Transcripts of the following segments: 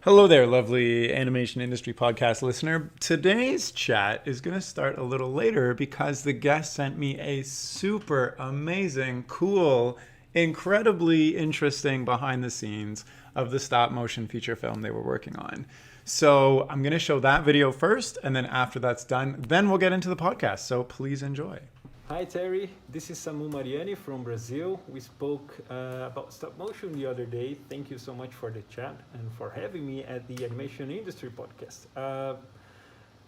Hello there, lovely animation industry podcast listener. Today's chat is going to start a little later because the guest sent me a super amazing, cool, incredibly interesting behind the scenes of the stop motion feature film they were working on. So I'm going to show that video first, and then after that's done, then we'll get into the podcast. So please enjoy. Hi Terry, this is Samu Mariani from Brazil. We spoke about stop motion the other day. Thank you so much for the chat and for having me at the Animation Industry Podcast.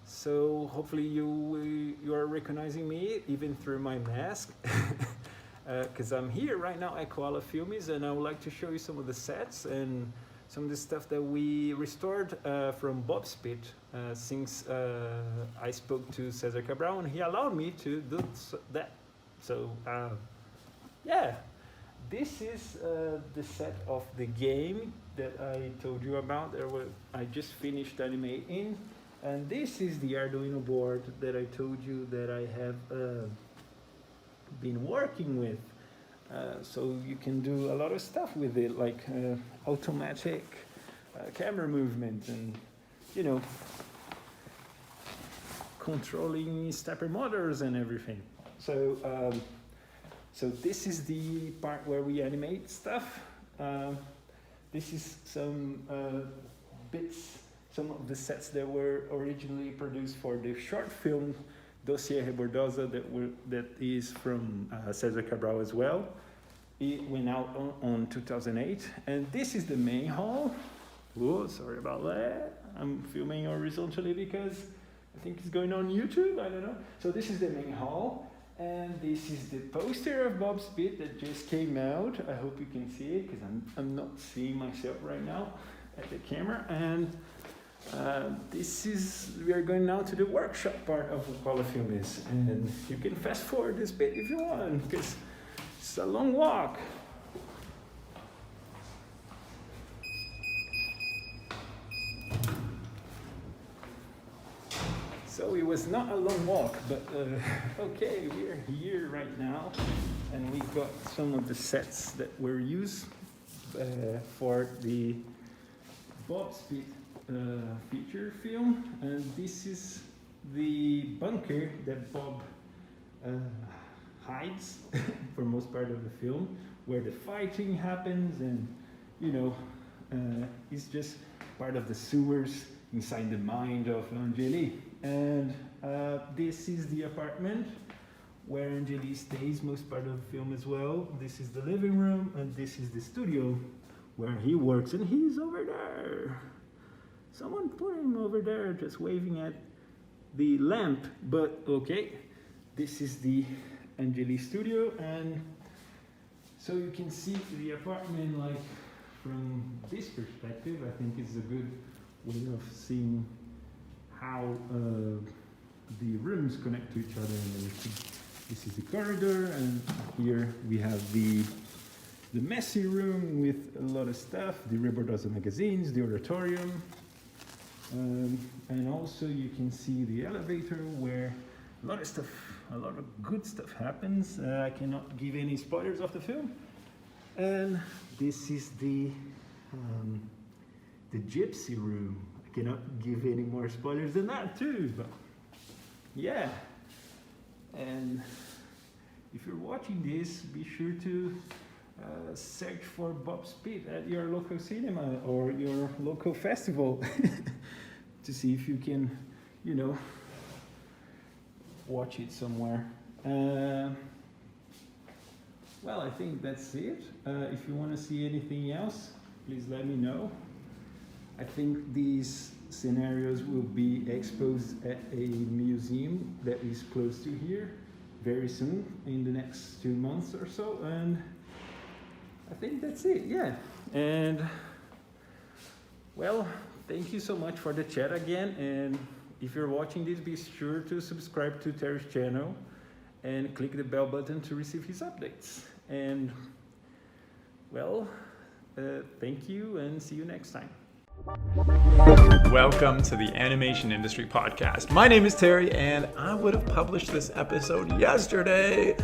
So hopefully you are recognizing me even through my mask, because I'm here right now at Koala Filmes, and I would like to show you some of the sets and some of the stuff that we restored from Bob's Pit since I spoke to Cesar Cabral and he allowed me to do that. So yeah, this is the set of the game that I told you about. I just finished animating, and this is the Arduino board that I told you that I have been working with. So you can do a lot of stuff with it, like automatic camera movement and, controlling stepper motors and everything. So so this is the part where we animate stuff. This is some bits, some of the sets that were originally produced for the short film Dossier Rebordosa that is from Cesar Cabral as well. It went out on 2008, and this is the main hall. Oh, sorry about that. I'm filming horizontally because I think it's going on YouTube, I don't know. So this is the main hall, and this is the poster of Bob's Pit that just came out. I hope you can see it, because I'm not seeing myself right now at the camera. And we are going now to the workshop part of what Koala Film is, and you can fast forward this bit if you want, because it's a long walk. So it was not a long walk, but okay, we're here right now, and we got some of the sets that were used for the Bob's Pit feature film, and this is the bunker that Bob hides for most part of the film, where the fighting happens, and it's just part of the sewers inside the mind of Angelis. And this is the apartment where Angelis stays most part of the film as well. This is the living room, and this is the studio where he works, and he's over there. Someone put him over there just waving at the lamp, but okay. This is the Angelis Studio, and so you can see the apartment like from this perspective. I think it's a good way of seeing how the rooms connect to each other and everything. This is the corridor, and here we have the messy room with a lot of stuff, the Rebordosa magazines, the auditorium, and also you can see the elevator where a lot of good stuff happens. I cannot give any spoilers of the film. And this is the gypsy room. I cannot give any more spoilers than that too, but yeah. And if you're watching this, be sure to search for Bob's Pit at your local cinema or your local festival to see if you can, watch it somewhere. Well, I think that's it. If you want to see anything else, please let me know. I think these scenarios will be exposed at a museum that is close to here very soon, in the next 2 months or so, and I think that's it, yeah. And well, thank you so much for the chat again, and if you're watching this, be sure to subscribe to Terry's channel and click the bell button to receive his updates. And well, thank you, and see you next time. Welcome to the Animation Industry Podcast. My name is Terry, and I would have published this episode yesterday,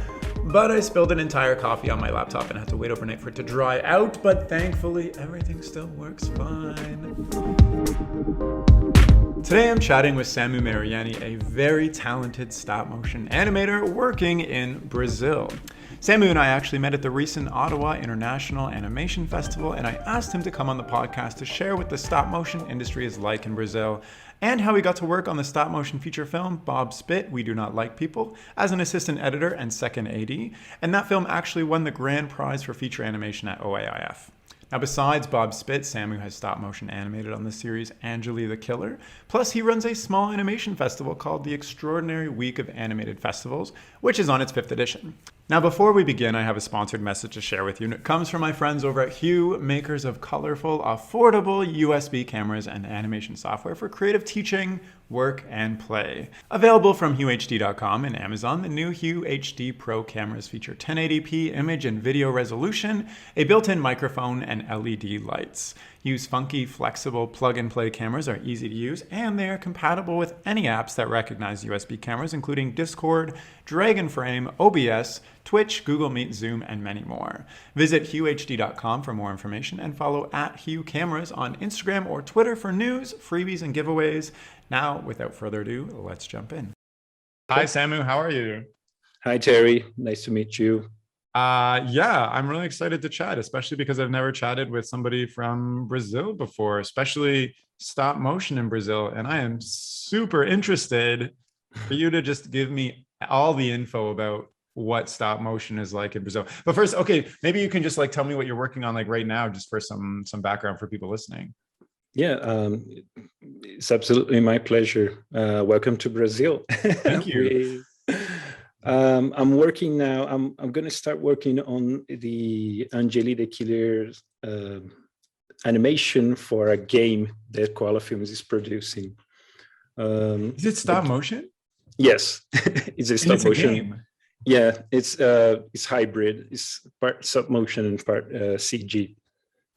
but I spilled an entire coffee on my laptop and had to wait overnight for it to dry out, but thankfully everything still works fine. Today I'm chatting with Samu Mariani, a very talented stop-motion animator working in Brazil. Samu and I actually met at the recent Ottawa International Animation Festival, and I asked him to come on the podcast to share what the stop-motion industry is like in Brazil, and how he got to work on the stop-motion feature film Bob Spit, We Do Not Like People, as an assistant editor and second AD, and that film actually won the grand prize for feature animation at OAIF. Now, besides Bob Spit, Samu has stop-motion animated on the series Angelis the Killer. Plus, he runs a small animation festival called the Extraordinary Week of Animated Festivals, which is on its 5th edition. Now, before we begin, I have a sponsored message to share with you, and it comes from my friends over at Hue, makers of colorful, affordable USB cameras and animation software for creative teaching, work, and play. Available from HueHD.com and Amazon, the new Hue HD Pro cameras feature 1080p image and video resolution, a built-in microphone, and LED lights. Hue's funky, flexible plug-and-play cameras are easy to use, and they are compatible with any apps that recognize USB cameras, including Discord, Dragonframe, OBS, Twitch, Google Meet, Zoom, and many more. Visit HueHD.com for more information and follow @HueCameras on Instagram or Twitter for news, freebies, and giveaways. Now, without further ado, let's jump in. Hi, Samu. How are you? Hi, Terry. Nice to meet you. Yeah, I'm really excited to chat, especially because I've never chatted with somebody from Brazil before, especially stop motion in Brazil. And I am super interested for you to just give me all the info about what stop motion is like in Brazil. But first, okay, maybe you can just tell me what you're working on right now, just for some background for people listening. Yeah, it's absolutely my pleasure. Welcome to Brazil. Thank you. I'm working now. I'm going to start working on the Angelis the Killer animation for a game that Koala Films is producing. Is it stop motion? Yes, it's a stop motion. A game. Yeah, it's hybrid. It's part stop motion and part CG.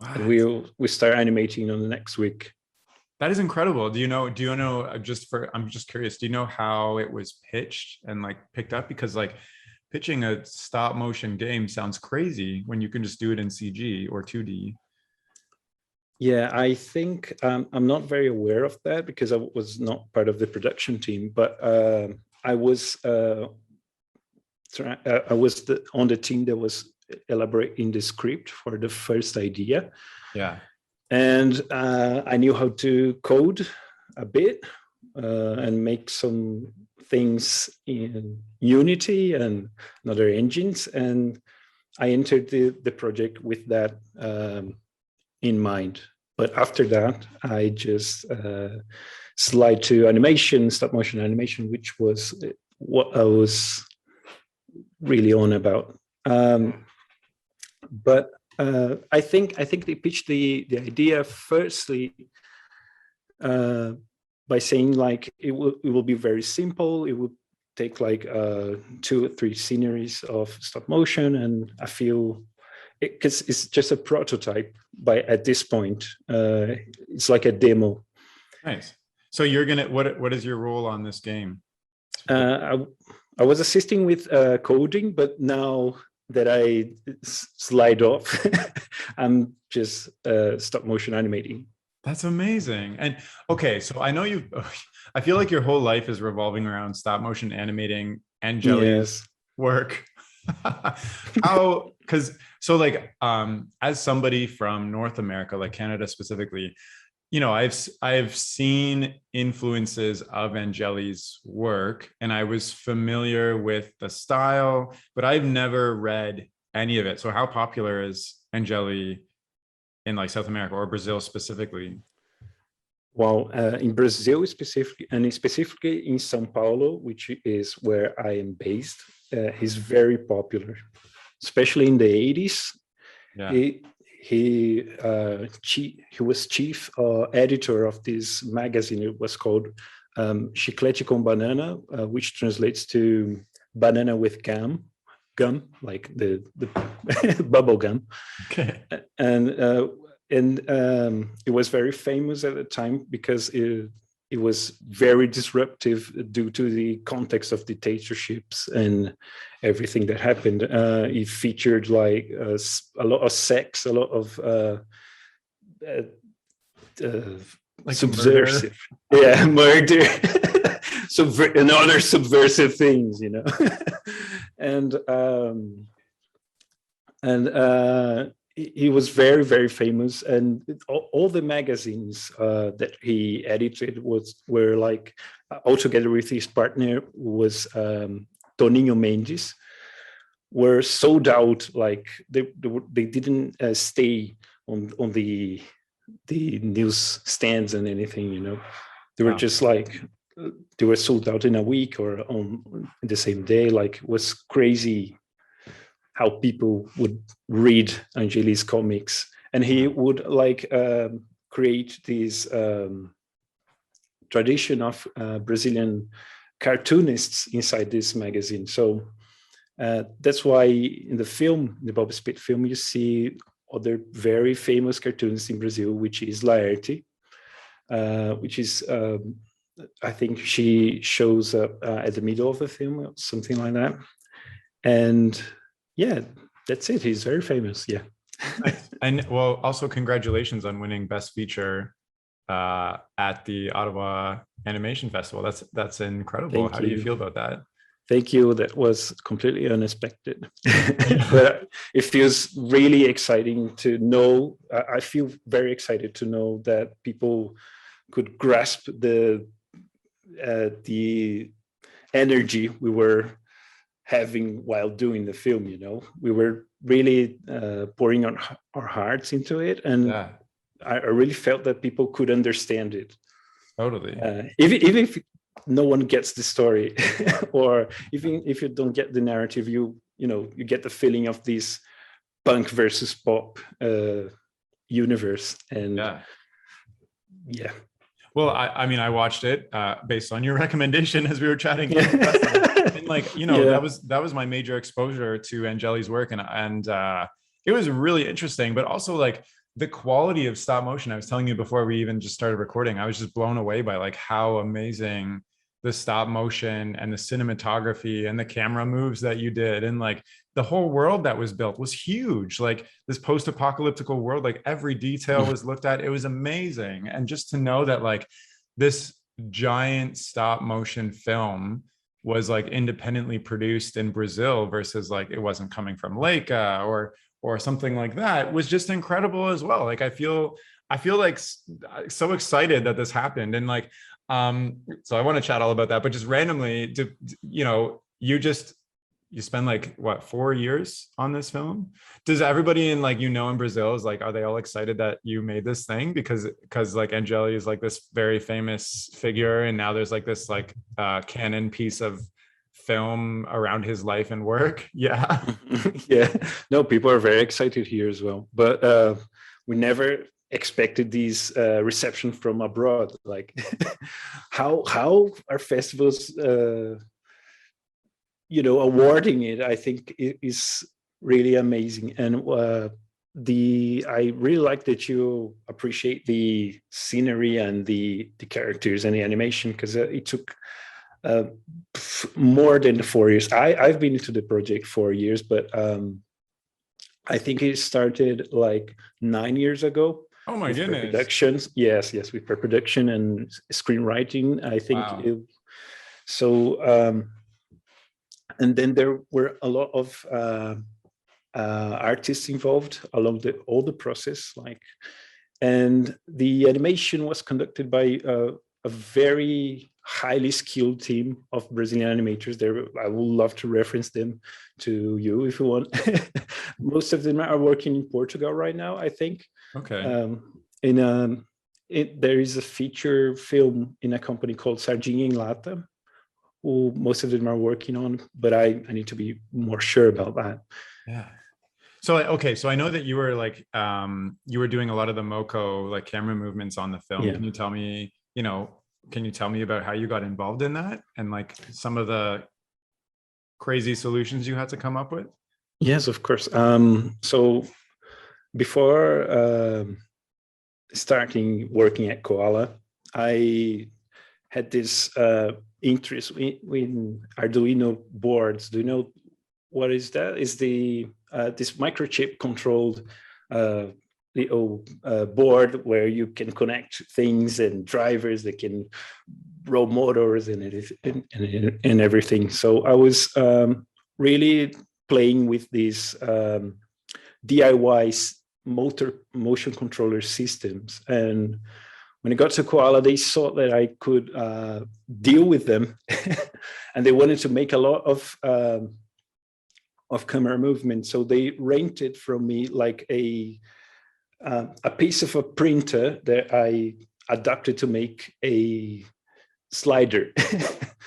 And we'll start animating on the next week. That is incredible. Do you know, I'm just curious, do you know how it was pitched and picked up? Because pitching a stop motion game sounds crazy when you can just do it in CG or 2D. Yeah, I think I'm not very aware of that because I was not part of the production team, but I was on the team that was elaborating the script for the first idea. Yeah. And I knew how to code a bit and make some things in Unity and other engines. And I entered the project with that in mind. But after that, I just slide to animation, stop motion animation, which was what I was really on about. But I think they pitched the idea firstly by saying it will be very simple. It will take 2 or 3 sceneries of stop motion, and I feel because it's just a prototype at this point. It's like a demo. Nice. So you're gonna what is your role on this game? I was assisting with coding, but now that I slide off, I'm just stop motion animating. That's amazing. And okay, so I know I feel like your whole life is revolving around stop motion animating Angelis' work. As somebody from North America, Canada specifically, I've seen influences of Angelis' work, and I was familiar with the style, but I've never read any of it. So how popular is Angelis in South America or Brazil specifically? Well, in Brazil specifically, and specifically in São Paulo, which is where I am based, he's very popular, especially in the 80s. Yeah. He was chief editor of this magazine. It was called Chiclete com Banana, which translates to banana with gum, like the bubble gum. Okay. And it was very famous at the time because it was very disruptive due to the context of dictatorships and everything that happened. It featured a lot of sex, a lot of Like subversive, yeah, murder, and other subversive things, you know. and he was very, very famous, and all the magazines that he edited were like, all together with his partner was Toninho Mendes, were sold out. Like they didn't stay on the news stands and anything, you know. They were just like, they were sold out in a week or on the same day. Like, it was crazy how people would read Angelis comics. And he would like create this tradition of Brazilian cartoonists inside this magazine. So that's why in the film, the Bob Spit film, you see other very famous cartoonists in Brazil, which is Laerte, which is, I think she shows up at the middle of the film, something like that. And yeah, that's it. He's very famous. Yeah. And well, also congratulations on winning Best Feature at the Ottawa Animation Festival. That's incredible. How do you feel about that? Thank you. That was completely unexpected, but it feels really exciting to know. I feel very excited to know that people could grasp the energy we were having while doing the film. You know, we were really pouring our hearts into it, and I really felt that people could understand it. Totally. Even if no one gets the story, or even if you don't get the narrative, you get the feeling of this punk versus pop universe. And yeah. Well, I mean, I watched it based on your recommendation as we were chatting. And like, that was my major exposure to Angelis' work, and it was really interesting, but also like the quality of stop motion. I was telling you before we even just started recording, I was just blown away by like how amazing the stop motion and the cinematography and the camera moves that you did, and like the whole world that was built was huge. Like this post-apocalyptic world, like every detail was looked at. It was amazing. And just to know that like this giant stop motion film was like independently produced in Brazil versus like it wasn't coming from Leica or something like that was just incredible as well. Like I feel like so excited that this happened. And like so I want to chat all about that, but just randomly, you spend like what, 4 years on this film? Does everybody in in Brazil is like, are they all excited that you made this thing because like Angelis is like this very famous figure, and now there's like this like canon piece of film around his life and work? Yeah. Yeah, no, people are very excited here as well, but we never expected these reception from abroad. Like how are festivals awarding it, I think it is really amazing. And I really like that you appreciate the scenery and the characters and the animation, because it took more than 4 years. I've been into the project 4 years, but I think it started like 9 years ago. Oh my goodness. Productions, yes, with pre-production and screenwriting, I think. Wow. And then there were a lot of artists involved along all the process, and the animation was conducted by a very highly skilled team of Brazilian animators. I would love to reference them to you if you want. Most of them are working in Portugal right now, I think. Okay. There is a feature film in a company called Sardinha em Lata, who most of them are working on, but I need to be more sure about that. Yeah. So, okay. So I know that you were like, you were doing a lot of the Moco, like camera movements on the film. Yeah. Can you tell me about how you got involved in that and like some of the crazy solutions you had to come up with? Yes, of course. So before starting working at Koala, I had this interest in Arduino boards. Do you know what is that? Is the this microchip controlled little board where you can connect things and drivers that can roll motors and everything. So I was really playing with these DIY motion controller systems. And when I got to Koala, they saw that I could deal with them, and they wanted to make a lot of camera movement. So they rented from me like a piece of a printer that I adapted to make a slider.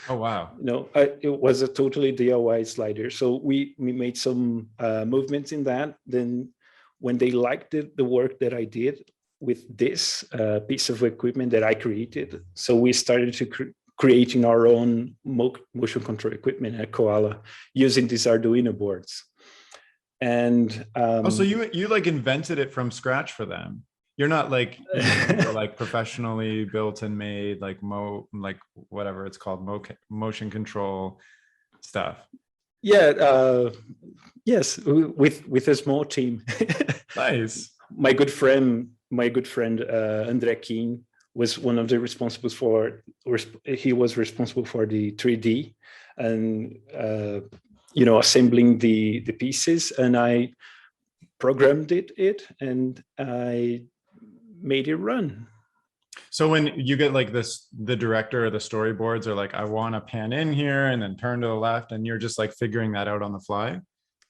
Oh, wow. It was a totally DIY slider. So we made some movements in that. Then when they liked the work that I did with this piece of equipment that I created, so we started to creating our own motion control equipment at Koala using these Arduino boards. And so you like invented it from scratch for them. You're not like you're like professionally built and made like whatever it's called, motion control stuff. Yeah. Yes, with a small team. Nice. My good friend Andre King was one of the responsible for. He was responsible for the 3D and assembling the pieces, and I programmed it and I made it run. So when you get like this, the director or the storyboards are like, I want to pan in here and then turn to the left, and you're just like figuring that out on the fly.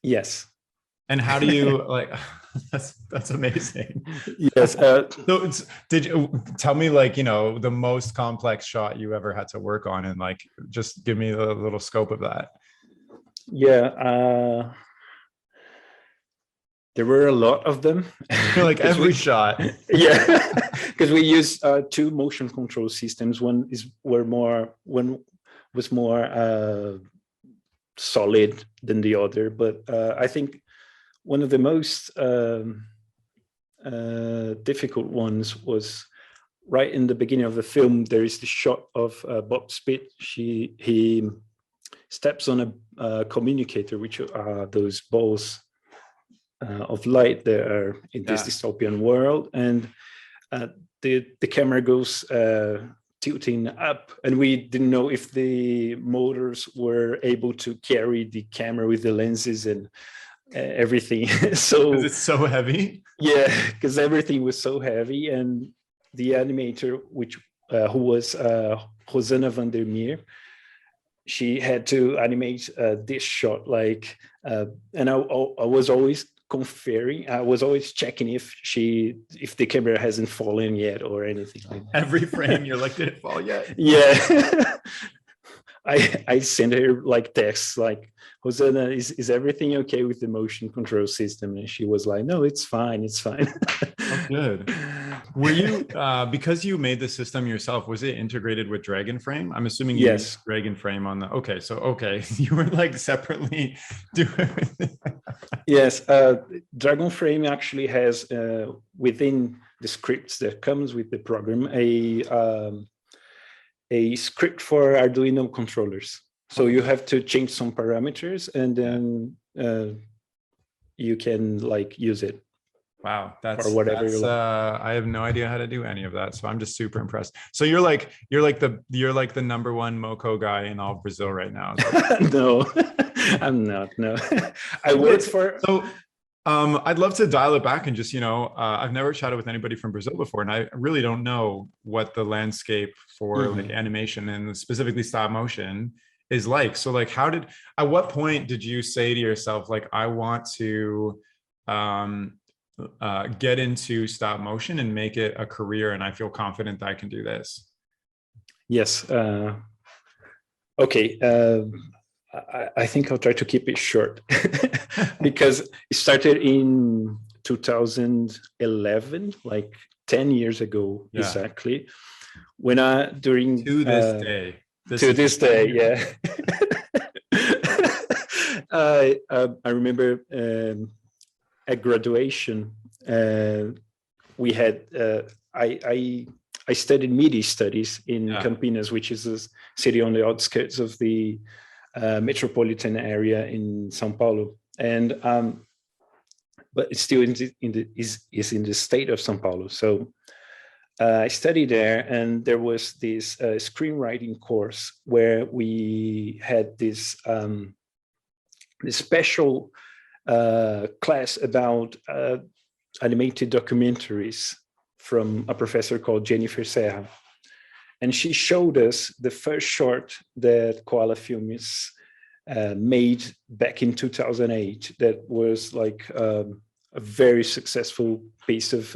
Yes. And how do you like? That's amazing. Yes. So did you tell me like the most complex shot you ever had to work on, and like just give me a little scope of that? Yeah. There were a lot of them. Like every shot. Yeah, because we use two motion control systems. One was more solid than the other, but I think one of the most difficult ones was right in the beginning of the film. There is the shot of Bob Spit. He steps on a communicator, which are those balls of light that are in this dystopian world, and the camera goes tilting up, and we didn't know if the motors were able to carry the camera with the lenses and everything. So because it's so heavy. Yeah, because everything was so heavy, and the animator, who was Rosanna van der Meer, she had to animate this shot and I was always conferring. I was always checking if the camera hasn't fallen yet or anything like that. Every frame you're like, did it fall yet? Yeah. I sent her like texts like, Hosanna, is everything okay with the motion control system? And she was like, no, it's fine. Oh, good. Were you, because you made the system yourself, was it integrated with Dragon Frame? I'm assuming you used Dragon Frame on the, okay. You were like separately doing it. Yes, Dragon Frame actually has within the scripts that comes with the program a script for Arduino controllers. So you have to change some parameters, and then you can like use it. Wow, that's I have no idea how to do any of that, so I'm just super impressed. So you're like the number one Moco guy in all Brazil right now. No, I'm not. No, I work for. So I'd love to dial it back and just I've never chatted with anybody from Brazil before, and I really don't know what the landscape for like animation and specifically stop motion is like. So like, at what point did you say to yourself like, I want to get into stop motion and make it a career, and I feel confident that I can do this? Yes. Okay. I think I'll try to keep it short because it started in 2011, like 10 years ago, exactly. When during to this day. To this day, yeah. I remember at graduation, we had I studied media studies in Campinas, which is a city on the outskirts of the metropolitan area in São Paulo, and but it's still is in the state of São Paulo. So I studied there, and there was this screenwriting course where we had this special class about animated documentaries from a professor called Jennifer Serra. And she showed us the first short that Koala Filmes made back in 2008 that was like a very successful piece of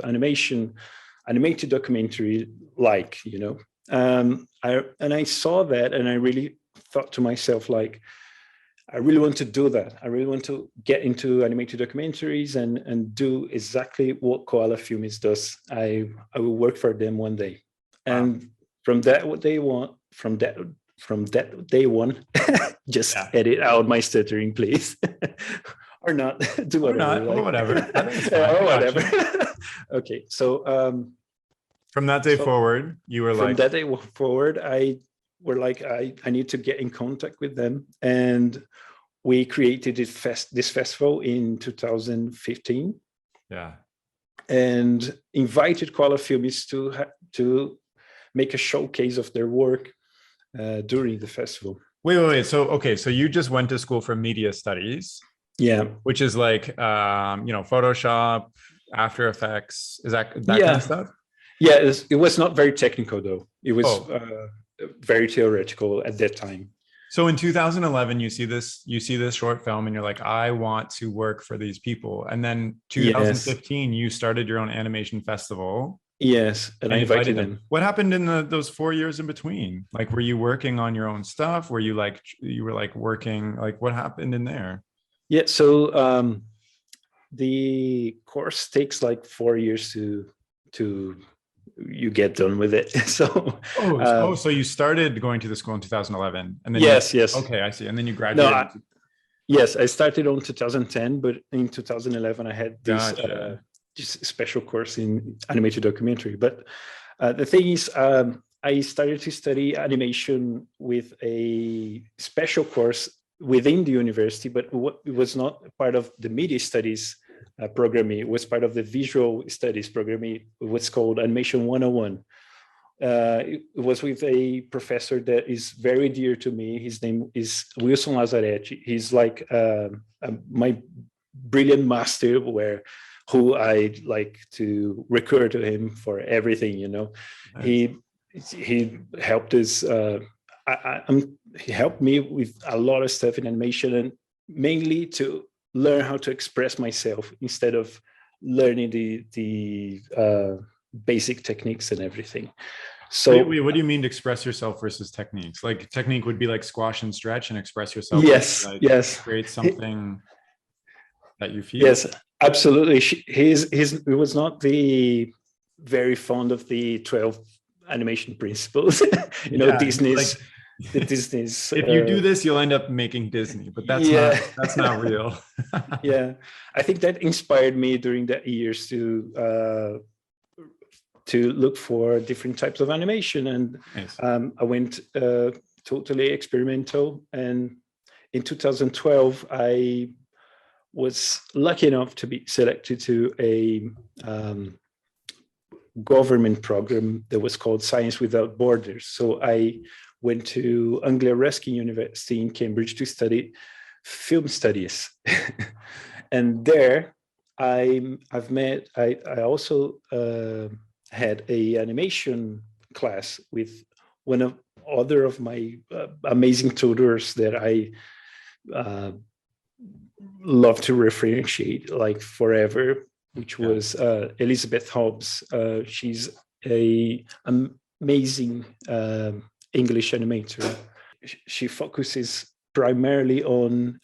animated documentary, like, you know. I saw that, and I really thought to myself, like, I really want to do that. I really want to get into animated documentaries and do exactly what Koala Filmes does. I will work for them one day. Wow. And from that day one, just edit out my stuttering, please. Or not, do whatever. Or whatever. I think it's fine. Or whatever. Okay, so from that day forward, you were from that day forward, I need to get in contact with them, and we created this festival in 2015. Yeah, and invited Koala Filmes to make a showcase of their work during the festival. Wait. So you just went to school for media studies. Yeah, which is like Photoshop, After Effects, is that kind of stuff? Yeah, it was not very technical though. It was very theoretical at that time. So in 2011, you see this short film, and you're like, I want to work for these people. And then 2015, you started your own animation festival. Yes, and I invited them. What happened in those 4 years in between? Like, were you working on your own stuff? Were you working? Like, what happened in there? Yeah, so the course takes like 4 years to you get done with it. So so you started going to the school in 2011, and then yes. Okay, I see. And then you graduated. Yes, I started on 2010, but in 2011 I had this just special course in animated documentary. But the thing is, I started to study animation with a special course within the university, but it was not part of the media studies program. It was part of the visual studies program. It was called Animation 101. It was with a professor that is very dear to me. His name is Wilson Lazaretti. He's like my brilliant master, who I like to recur to him for everything. You know, nice. He helped us. He helped me with a lot of stuff in animation, and mainly to learn how to express myself instead of learning the basic techniques and everything. So wait, what do you mean to express yourself versus techniques? Like, technique would be like squash and stretch, and express yourself. Yes, yes. Create something that you feel. Yes, absolutely. He was not very fond of the 12 animation principles. Disney's. The Disney's. If you do this, you'll end up making Disney, but that's not real. Yeah, I think that inspired me during that years to look for different types of animation, and nice. I went totally experimental. And in 2012, I was lucky enough to be selected to a government program that was called Science Without Borders. So I went to Anglia Ruskin University in Cambridge to study film studies. And there I also had a animation class with one of my amazing tutors that I love to referentiate like forever, which was Elizabeth Hobbs. She's a amazing English animator. She focuses primarily on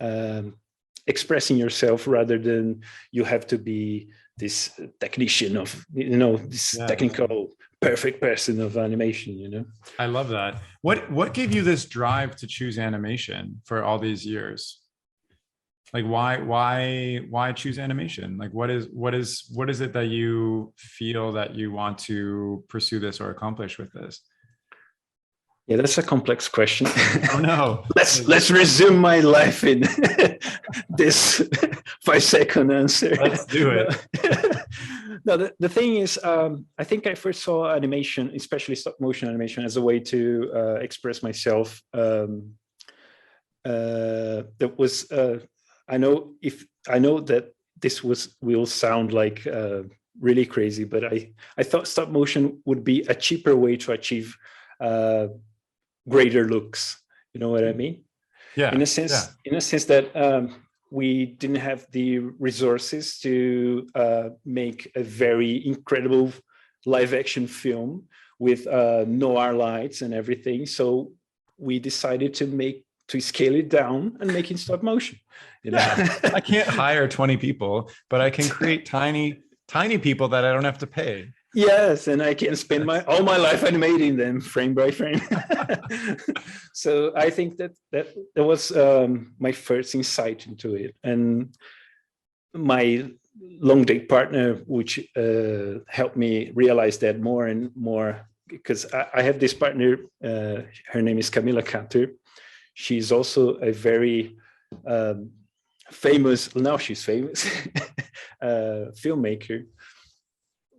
expressing yourself rather than you have to be this technician of, technical perfect person of animation, I love that. What gave you this drive to choose animation for all these years? Like, why choose animation? Like, what is it that you feel that you want to pursue this or accomplish with this? Yeah, that's a complex question. Oh no. Let's resume my life in this 5-second answer. Let's do it. No, the thing is, I think I first saw animation, especially stop motion animation, as a way to express myself. That was I know that this will sound like really crazy, but I thought stop motion would be a cheaper way to achieve greater looks. You know what I mean? Yeah. In a sense that we didn't have the resources to make a very incredible live action film with noir lights and everything. So we decided to scale it down and make it stop motion. You know? Yeah. I can't hire 20 people, but I can create tiny people that I don't have to pay. Yes, and I can spend all my life animating them frame by frame. So I think that was my first insight into it, and my long date partner, which helped me realize that more and more, because I have this partner. Her name is Camila Cater. She's also a very famous. Now she's famous filmmaker,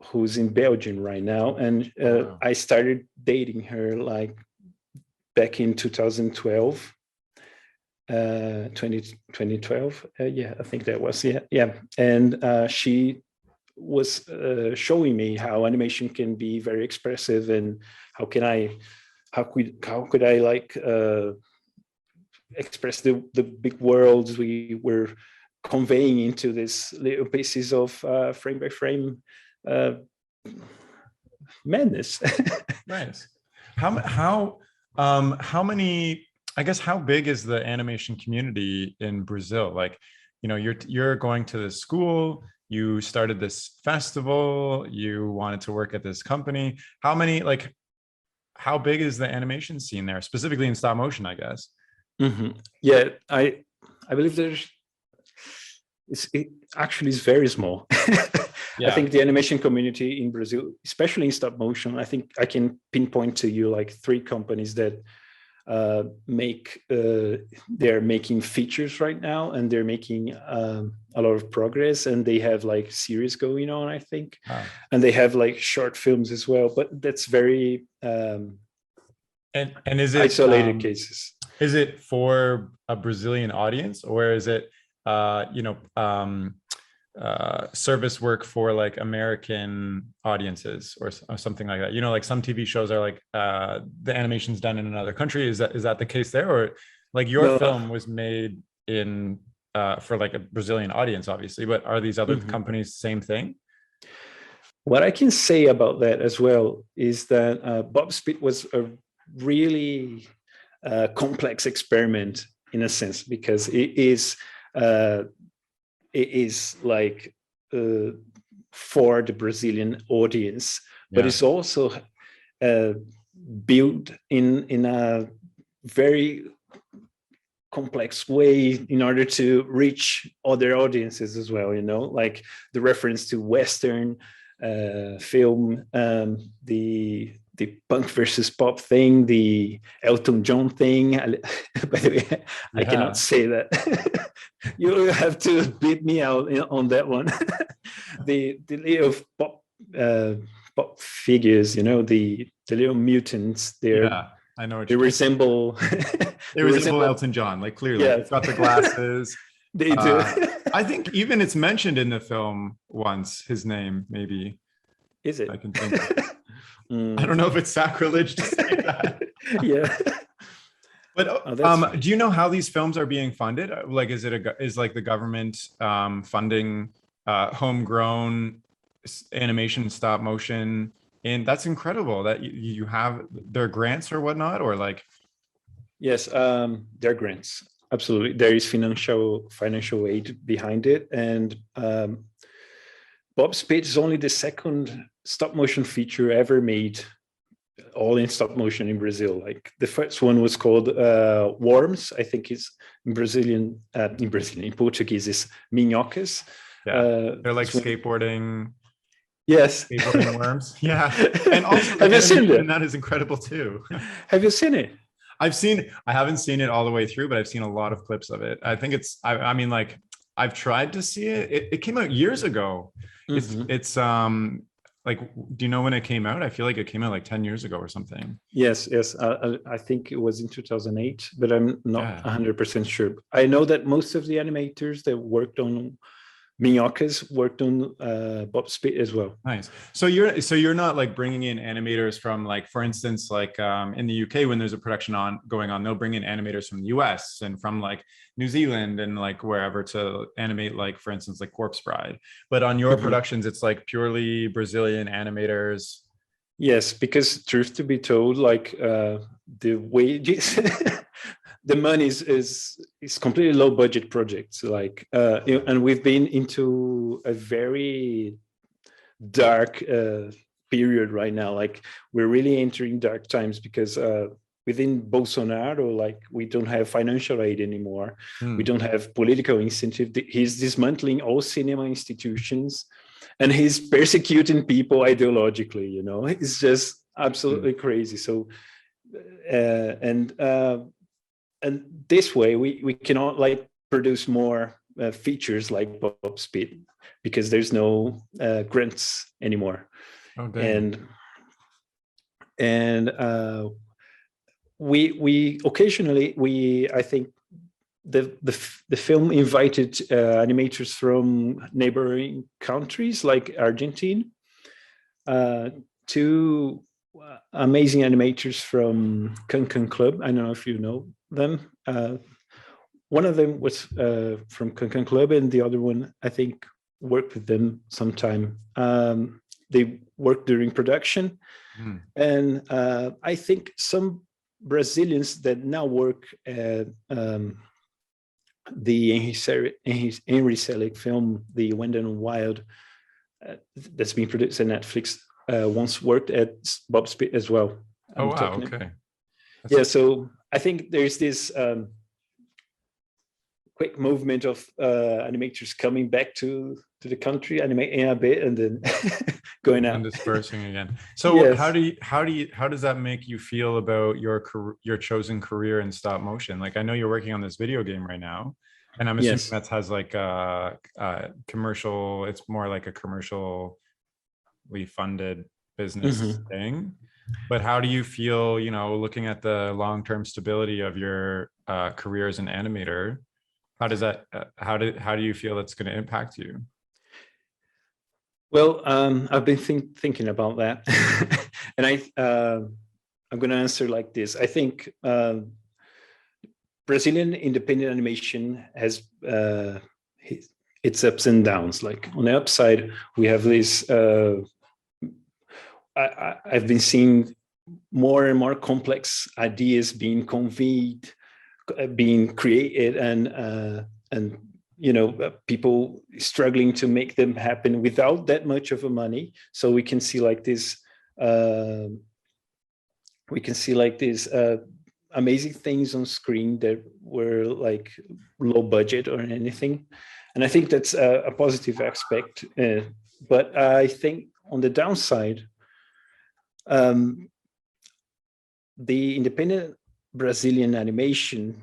who's in Belgium right now. And wow. I started dating her like back in 2012, 2012. Yeah, I think that was, yeah. And she was showing me how animation can be very expressive, and how could I like express the big worlds we were conveying into this little pieces of frame by frame madness. Nice. How many, I guess, how big is the animation community in Brazil? Like, you know, you're going to this school, you started this festival, you wanted to work at this company. How big is the animation scene there, specifically in stop motion, I guess? Mm-hmm. Yeah, I believe it actually is very small. Yeah. I think the animation community in Brazil, especially in stop motion, I think I can pinpoint to you like 3 companies that they're making features right now, and they're making a lot of progress, and they have like series going on, I think. Wow. And they have like short films as well, but that's very and is it isolated cases. Is it for a Brazilian audience, or is it service work for like American audiences or something like that? You know, like some TV shows are like the animation's done in another country. Is that the case there, or like your film was made in for like a Brazilian audience, obviously, but are these other companies same thing? What I can say about that as well is that Bob Speed was a really complex experiment in a sense, because it is like for the Brazilian audience, but it's also built in a very complex way in order to reach other audiences as well. You know, like the reference to Western film, the punk versus pop thing, the Elton John thing. By the way, I cannot say that. You have to beat me out on that one. the little pop figures, you know, the little mutants. I know what they resemble. They resemble Elton John, like clearly. Yeah. It's got the glasses. They do. I think even it's mentioned in the film once. His name, maybe. Is it? I can think. I don't know if it's sacrilege to say that. Yeah. But do you know how these films are being funded? Like, is like the government funding homegrown animation, stop motion? And that's incredible that you have their grants or whatnot, or like. Yes, there are grants. Absolutely, there is financial aid behind it, and Bob Speed is only the second stop motion feature ever made, all in stop motion in Brazil. Like the first one was called Worms. I think it's in Portuguese is Minhocas. Yeah, they're like skateboarding. Yes. skateboarding worms. Yeah. And also the Have you seen animation in it? that is incredible too. Have you seen it? I haven't seen it all the way through, but I've seen a lot of clips of it. I think I mean, like, I've tried to see it. It came out years ago. Mhm. It's like, do you know when it came out? I feel like it came out like 10 years ago or something. Yes, yes. I think it was in 2008, but I'm not Yeah. 100% sure. I know that most of the animators that worked on Minhocas worked on Bob Spit as well. Nice. So you're not like bringing in animators from, like, for instance, like in the UK, when there's a production on going on, they'll bring in animators from the US and from like New Zealand and like wherever to animate, like, for instance, like Corpse Bride. But on your Mhm. productions, it's like purely Brazilian animators. Yes, because truth to be told, like the wages, the money is completely low budget projects. Like, and we've been into a very dark period right now. Like, we're really entering dark times because within Bolsonaro, like, we don't have financial aid anymore. We Hmm. don't have political incentive. He's dismantling all cinema institutions, and he's persecuting people ideologically. You know, it's just Hmm. absolutely crazy. So, uh, and uh, and this way, we cannot like produce more features like Bob Speed because there's no grants anymore. Oh, dang. And we occasionally, we I think the film invited animators from neighboring countries like Argentina, two amazing animators from Cancan Club. I don't know if you know them. One of them was from Cancan Club, and the other one, I think, worked with them sometime. They worked during production, Hmm. and I think some Brazilians that now work at the Henry Selick film, The Wind and Wild, that's been produced on Netflix, once worked at Bob Spit as well. Oh, I'm wow. talking about. Okay. That's Yeah, so I think there's this quick movement of animators coming back to the country, animating a bit, and then going and out. dispersing again. So Yes. how does that make you feel about your chosen career in stop motion? Like, I know you're working on this video game right now, and I'm assuming Yes. that has like a commercial. It's more like a commercially funded business Mhm. thing. But how do you feel, looking at the long-term stability of your career as an animator? How does that? How do you feel that's going to impact you? Well, I've been thinking about that, and I'm going to answer like this. I think Brazilian independent animation has its ups and downs. Like, on the upside, we have this. I've been seeing more and more complex ideas being conveyed, being created, and people struggling to make them happen without that much of a money. So we can see like this. We can see like these amazing things on screen that were like low budget or anything, and I think that's a positive aspect. But I think on the downside, um, the independent Brazilian animation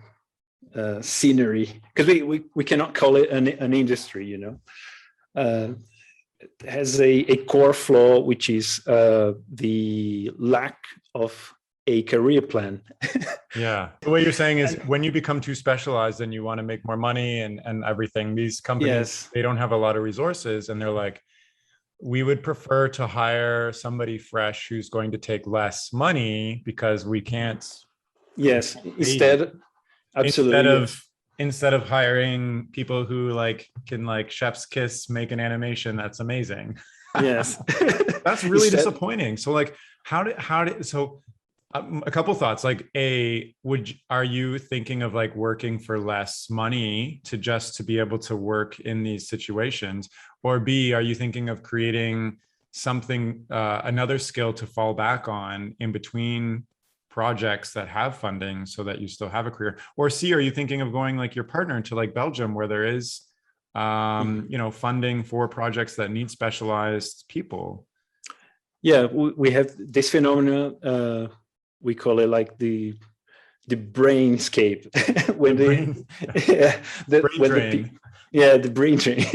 scenery, because we cannot call it an industry, has a core flaw, which is the lack of a career plan. Yeah. The way you're saying is, And when you become too specialized and you want to make more money and everything, these companies, yes, they don't have a lot of resources, and they're like, we would prefer to hire somebody fresh who's going to take less money because we can't yes, pay you. absolutely, Instead of yes, instead of hiring people who like can, like, chef's kiss, make an animation that's amazing. yes. That's really Instead, disappointing. So, like, so a couple thoughts. Like, are you thinking of like working for less money to be able to work in these situations? Or B, are you thinking of creating something, another skill to fall back on in between projects that have funding so that you still have a career? Or C, are you thinking of going like your partner to like Belgium, where there is funding for projects that need specialized people. Yeah, we have this phenomenon. We call it like the brainscape. When the brain drain.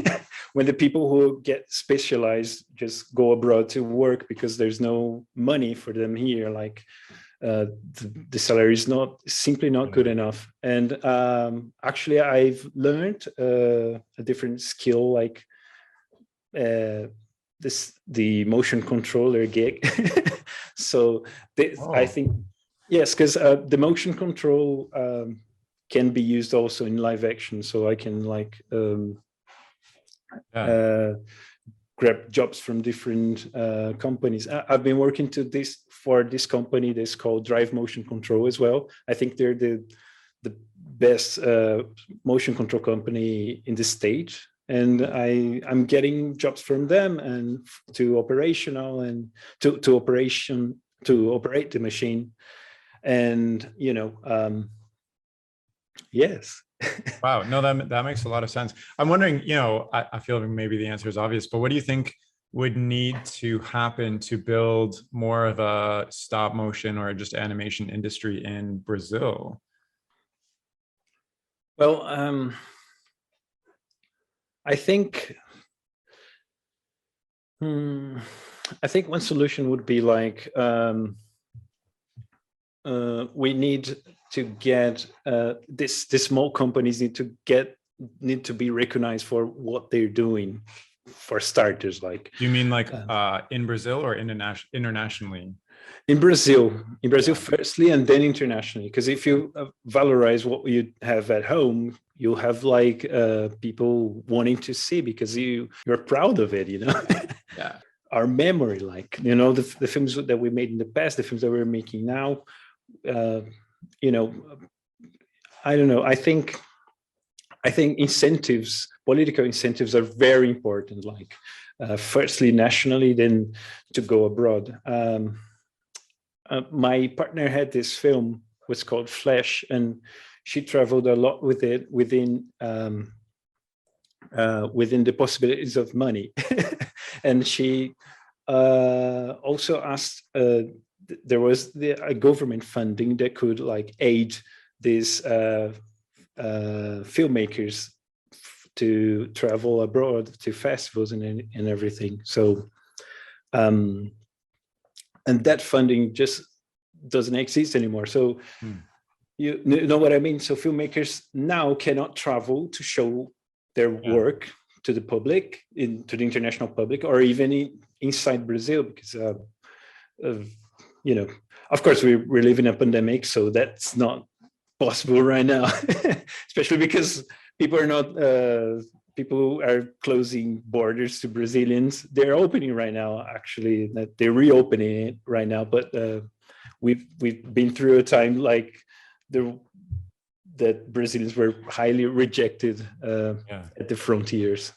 When the people who get specialized just go abroad to work because there's no money for them here, like the salary is simply not good enough. And actually, I've learned a different skill, like the motion controller gig. So I think, yes, because the motion control can be used also in live action. So I can grab jobs from different companies. I've been working for this company that's called Drive Motion Control as well. I think they're the best motion control company in the state. And I'm getting jobs from them and to operational and to operate the machine. And yes. Wow, no, that makes a lot of sense. I'm wondering, I feel like maybe the answer is obvious, but what do you think would need to happen to build more of a stop motion or just animation industry in Brazil? Well, I think one solution would be like we need to get these small companies need to be recognized for what they're doing. For starters, like. Do you mean like in Brazil or internationally? In Brazil firstly, and then internationally. Because if you valorize what you have at home, you'll have like people wanting to see because you're proud of it, Yeah. Our memory, like, the films that we made in the past, the films that we're making now, I don't know. I think incentives, political incentives, are very important. Like, firstly nationally, then to go abroad. My partner had this film, was called Flash, and she traveled a lot with it within the possibilities of money. And she also asked, there was a government funding that could like aid these filmmakers to travel abroad to festivals and everything. So, and that funding just doesn't exist anymore. So you know what I mean? So filmmakers now cannot travel to show their work to the public, to the international public, or even inside Brazil, because of course we live in a pandemic, so that's not possible right now. Especially because people are closing borders to Brazilians. They're opening right now, actually, that they're reopening it right now, but we've been through a time like that Brazilians were highly rejected at the frontiers.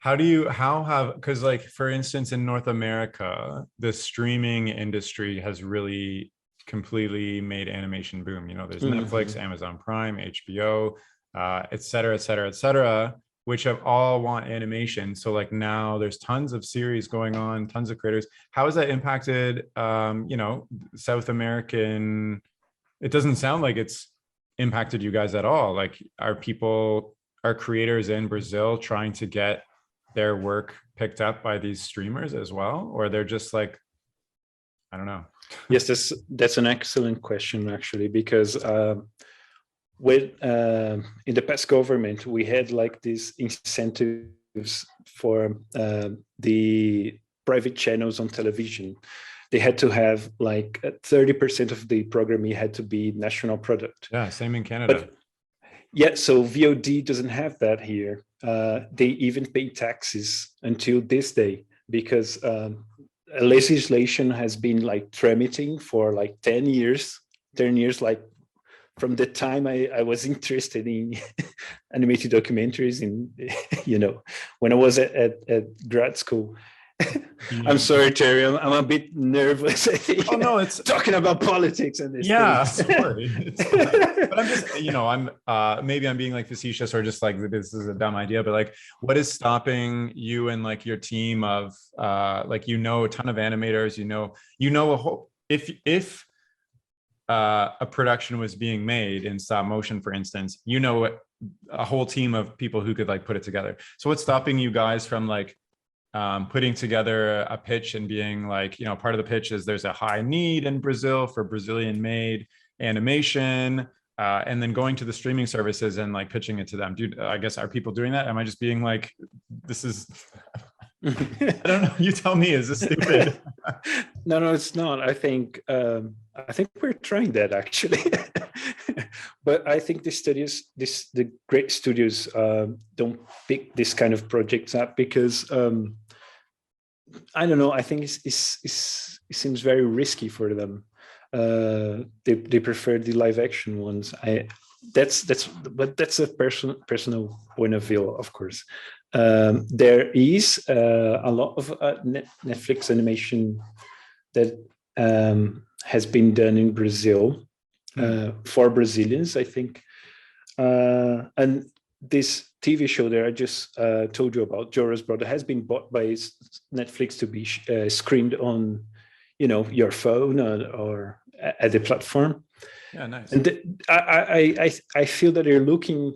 Because like, for instance, in North America, the streaming industry has really completely made animation boom. There's Netflix, Amazon Prime, HBO, et cetera, which have all want animation. So like now there's tons of series going on, tons of creators. How has that impacted, South American? It doesn't sound like it's impacted you guys at all. Like, are creators in Brazil trying to get their work picked up by these streamers as well? Or they're just like, I don't know. Yes, that's an excellent question, actually, because in the past government, we had like these incentives for the private channels on television. They had to have like 30% of the programming had to be national product. Yeah, same in Canada. So VOD doesn't have that here. They even pay taxes until this day, because legislation has been like transmitting for like 10 years, like from the time I was interested in animated documentaries in, when I was at grad school. I'm sorry, Terry. I'm a bit nervous. I think. Oh no, it's talking about politics and this. yeah. Thing. Sorry, it's fine. But I'm just, I'm maybe I'm being like facetious or just like this is a dumb idea. But like, what is stopping you and like your team of like a ton of animators, a whole if a production was being made in stop motion, for instance, a whole team of people who could like put it together. So what's stopping you guys from like putting together a pitch and being like, part of the pitch is there's a high need in Brazil for Brazilian made animation, and then going to the streaming services and like pitching it to them. I guess, are people doing that? Am I just being like, this is, I don't know. You tell me, is this stupid? No, it's not. I think we're trying that actually. But I think the great studios don't pick this kind of projects up because I don't know. I think it seems very risky for them. They prefer the live action ones. But that's a personal point of view, of course. There is a lot of Netflix animation that has been done in Brazil for Brazilians, I think. And this TV show that I just told you about, Jora's Brother, has been bought by Netflix to be screened on, your phone or at the platform. Yeah, nice. And I feel that they're looking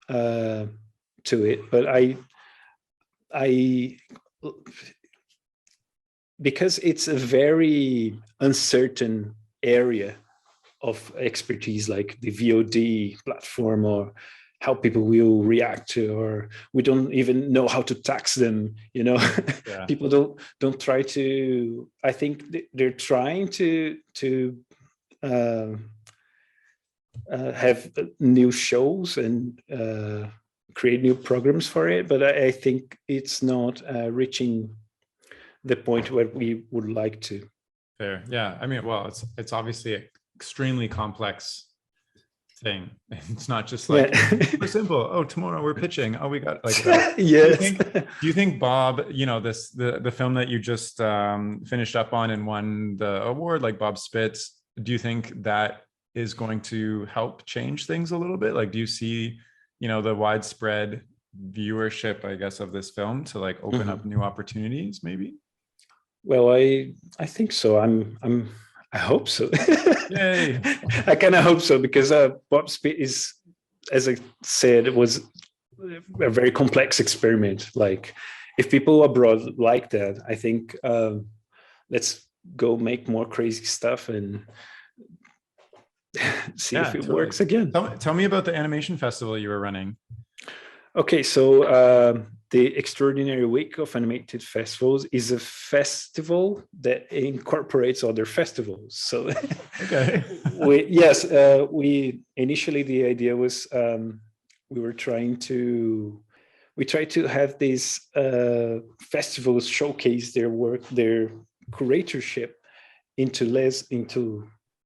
to it, but I because it's a very uncertain area of expertise, like the VOD platform, or how people will react to, or we don't even know how to tax them. Yeah. People don't try to. I think they're trying to have new shows and create new programs for it, but I think it's not reaching the point where we would like to. Fair. Yeah. I mean, well, it's obviously an extremely complex thing. It's not just like super simple. Oh, tomorrow we're pitching. Oh, we got like that. Yes. Do you think Bob, the film that you just finished up on and won the award, like Bob Spitz, do you think that is going to help change things a little bit? Like, do you see, the widespread viewership, I guess, of this film to like open up new opportunities, maybe? Well, I think so. I hope so. Yay! I kind of hope so because Bob Spitz is, as I said, it was a very complex experiment. Like, if people abroad like that, I think let's go make more crazy stuff and see if it works again. Tell me about the animation festival you were running. Okay, so the Extraordinary Week of Animated Festivals is a festival that incorporates other festivals. So, okay, we initially, the idea was we tried to have these festivals showcase their work, their curatorship into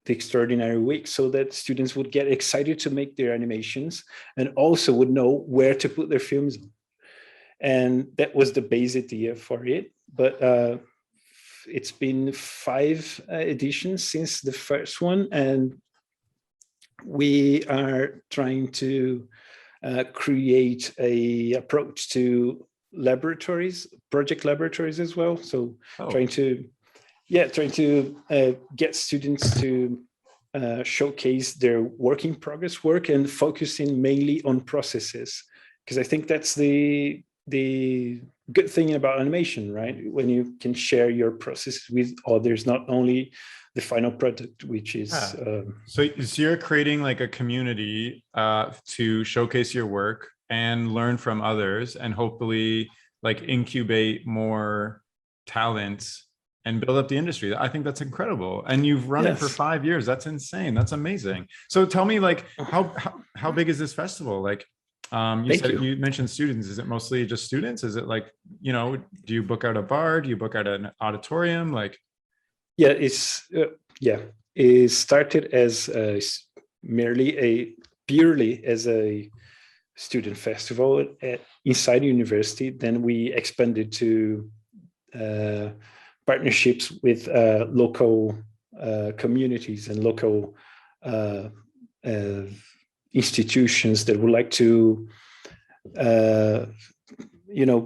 the Extraordinary Week, so that students would get excited to make their animations and also would know where to put their films on. And that was the base idea for it. But it's been 5 editions since the first one, and we are trying to create a approach to project laboratories as well. So trying to get students to showcase their work in progress work and focusing mainly on processes, because I think that's the good thing about animation, right? When you can share your process with others, not only the final product, which is so you're creating like a community to showcase your work and learn from others and hopefully like incubate more talents and build up the industry. I think that's incredible. And you've run it for 5 years. That's insane. That's amazing. So tell me, like, how big is this festival? Like, you mentioned students. Is it mostly just students? Is it like, do you book out a bar? Do you book out an auditorium? Like, it started as purely as a student festival inside the university. Then we expanded to partnerships with local communities and local institutions that would like to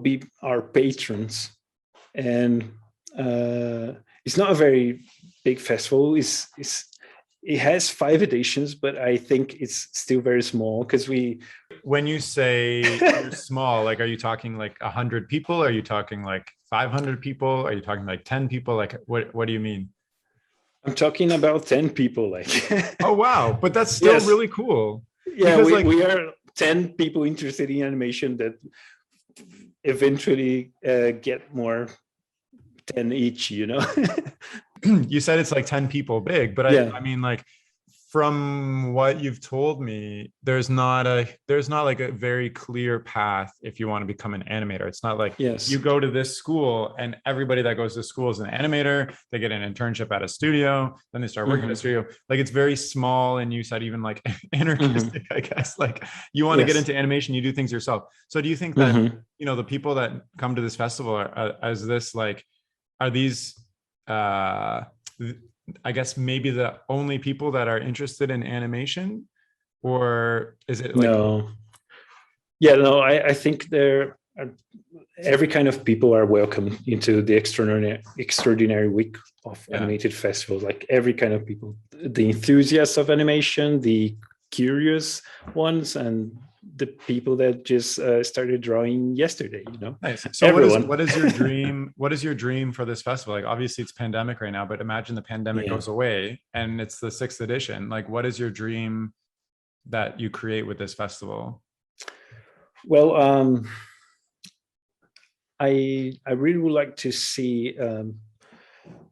be our patrons. And it's not a very big festival. It has 5 editions, but I think it's still very small because when you say you're small, like, are you talking like 100 people? Are you talking like 500 people? Are you talking like 10 people? Like, what do you mean? I'm talking about 10 people. Like, oh wow, but that's still yes. really cool. Yeah, we are 10 people interested in animation that eventually get more 10 each, You said it's like 10 people big, but yeah. I mean, like, from what you've told me, there's not like a very clear path if you want to become an animator. It's not like you go to this school and everybody that goes to school is an animator. They get an internship at a studio, then they start working at a studio. Like, it's very small, and you said even like anarchistic, I guess. Like, you want to get into animation, you do things yourself. So do you think that the people that come to this festival are these I guess maybe the only people that are interested in animation, or is it like? No. I think every kind of people are welcome into the extraordinary week of animated festivals. Like, every kind of people, the enthusiasts of animation, the curious ones, and the people that just started drawing yesterday. Nice. So what is your dream? What is your dream for this festival? Like, obviously it's pandemic right now, but imagine the pandemic goes away and it's the 6th edition. Like, what is your dream that you create with this festival? Well, I really would like to see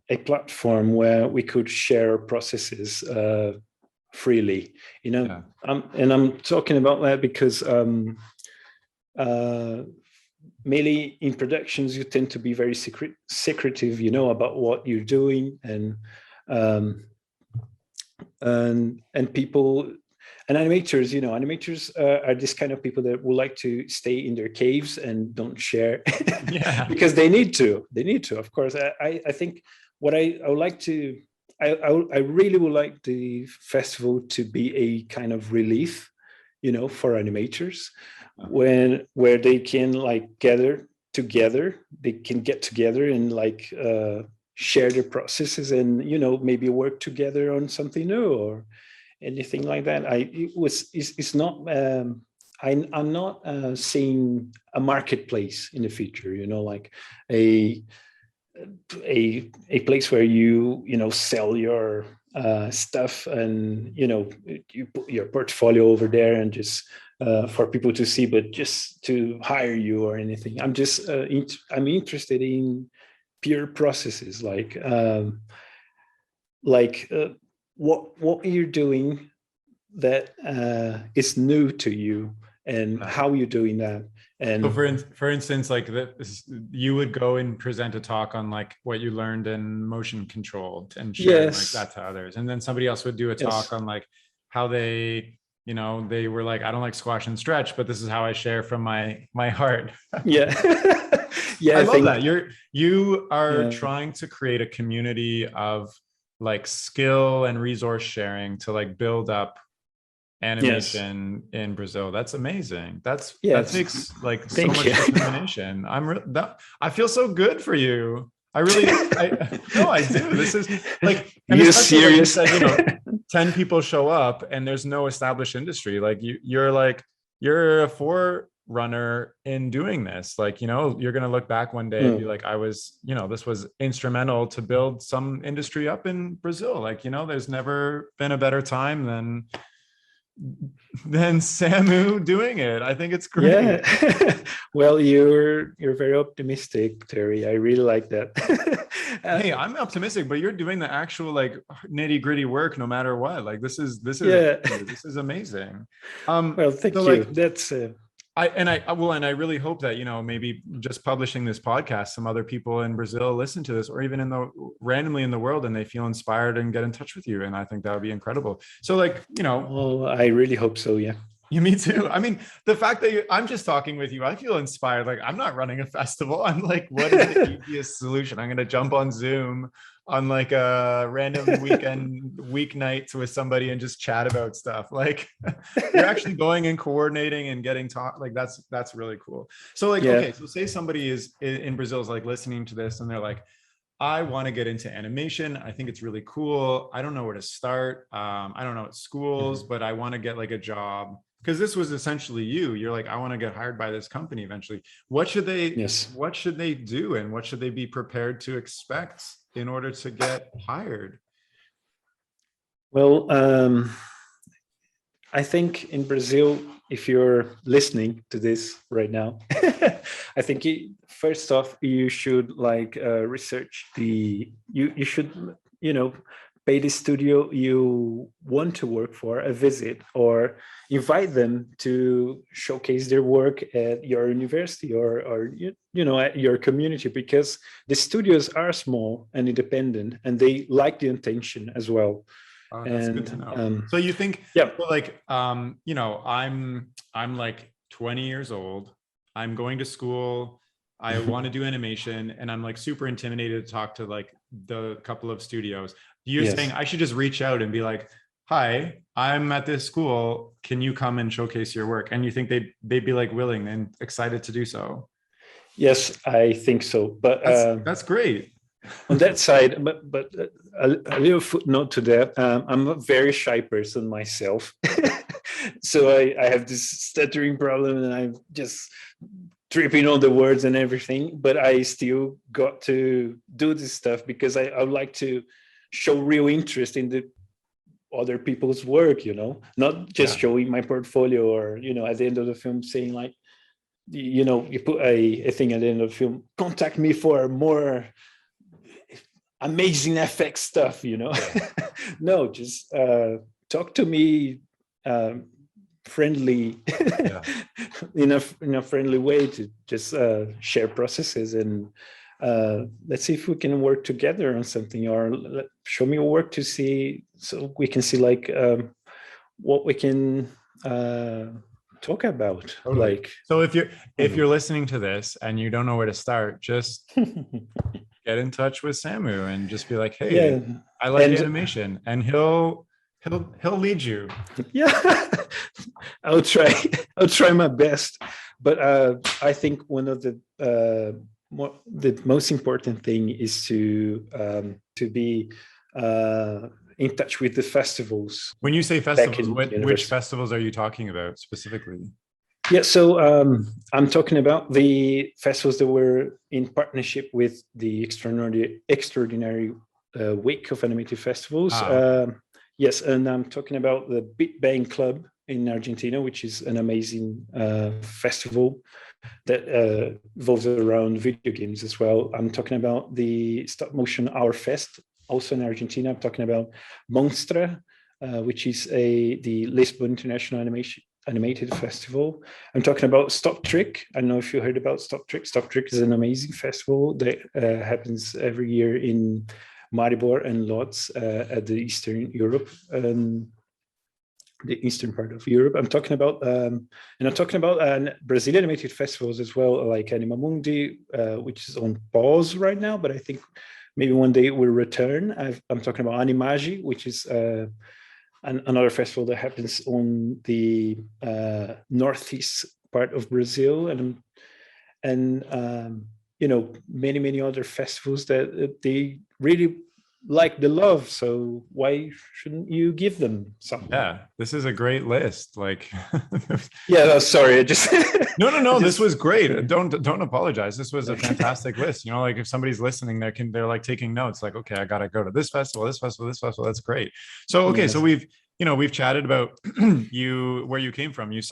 a platform where we could share processes freely, and I'm talking about that because mainly in productions you tend to be very secretive, about what you're doing, and people and animators are this kind of people that would like to stay in their caves and don't share because they need to, of course. I think what I would like to I really would like the festival to be a kind of relief, for animators, where they can gather together, they can get together and share their processes and maybe work together on something new or anything like that. It's not. I'm not seeing a marketplace in the future. Like a place where you sell your stuff and you put your portfolio over there and just for people to see, but just to hire you or anything. I'm just I'm interested in pure processes, what you're doing that is new to you and how you're doing that. And so for instance, like you would go and present a talk on what you learned in motion control and share that to others, and then somebody else would do a talk on how they they were like, I don't like squash and stretch, but this is how I share from my heart. I love that you are trying to create a community of skill and resource sharing to build up animation in Brazil. That's amazing. That takes so much determination. I feel so good for you. I really, I do. This is you're serious. You said, 10 people show up and there's no established industry. You're a forerunner in doing this. You're going to look back one day and be like, I was, this was instrumental to build some industry up in Brazil. There's never been a better time than Samu doing it. I think it's great. Yeah. Well, you're very optimistic, Terry. I really like that. Hey, I'm optimistic, but you're doing the actual nitty-gritty work no matter what. This is amazing. Well, thank you. That's I really hope that maybe just publishing this podcast, some other people in Brazil listen to this, or even randomly in the world, and they feel inspired and get in touch with you. And I think that would be incredible. So well, I really hope so. Yeah. Yeah, me too. I mean, the fact that I'm just talking with you, I feel inspired. Like I'm not running a festival. I'm like, what is the easiest solution? I'm gonna jump on Zoom on like a random weeknight with somebody and just chat about stuff. Like you're actually going and coordinating and getting taught. Like that's really cool. So like, Yeah. okay, so say somebody is in Brazil is like listening to this and they're like, I want to get into animation. I think it's really cool. I don't know where to start. I don't know at schools, but I want to get like a job because this was essentially you. You're like, I want to get hired by this company eventually. What should they Yes. what should they do and what should they be prepared to expect in order to get hired? Well, I think in Brazil, if you're listening to this right now, I think first off you should like research you should pay the studio you want to work for a visit or invite them to showcase their work at your university or at your community, because the studios are small and independent and they like the attention as well. Oh, that's good to And know. So you think, yeah. well, like, I'm like 20 years old. I'm going to school. I want to do animation, and I'm like super intimidated to talk to like the couple of studios. You're Yes. saying I should just reach out and be like, "Hi, I'm at this school. Can you come and showcase your work?" And you think they'd be like willing and excited to do so? Yes, I think so. But That's great. on that side, but a little footnote to that. I'm a very shy person myself, so I have this stuttering problem, and I'm just tripping on the words and everything. But I still got to do this stuff because I would like to show real interest in the other people's work. Not just showing my portfolio or at the end of the film saying like, you put a thing at the end of the film, contact me for more amazing FX stuff, No, just talk to me friendly in a friendly way to just share processes and let's see if we can work together on something, or show me your work to see, so we can see like what we can talk about. Totally. Like, so if you're listening to this and you don't know where to start, just get in touch with Samu and just be like, hey, I like animation, and he'll lead you. Yeah. I'll try my best. But I think one of the most important thing is to be in touch with the festivals. When you say festivals, which festivals are you talking about specifically? Yeah, so I'm talking about the festivals that were in partnership with the extraordinary week of animated festivals. Yes, and I'm talking about the Big Bang Club in Argentina, which is an amazing festival that revolves around video games as well. I'm talking about the Stop Motion Hour Fest, also in Argentina. I'm talking about Monstra, which is the Lisbon International Animated Festival. I'm talking about Stop Trick. I don't know if you heard about Stop Trick. Stop Trick is an amazing festival that happens every year in Maribor and Lodz at the Eastern Europe, the eastern part of Europe. I'm talking about, and I'm talking about Brazilian animated festivals as well, like Anima Mundi, which is on pause right now, but I think maybe one day it will return. I'm talking about Animage, which is another festival that happens on the northeast part of Brazil, and many other festivals that they really like the love. So why shouldn't you give them something? Yeah, this is a great list. Like, yeah, no, sorry, I just no. This was great. Don't apologize. This was a fantastic list. Like if somebody's listening, they're like taking notes. Like, okay, I gotta go to this festival, this festival, this festival. That's great. So okay, so we've chatted about where you came from. You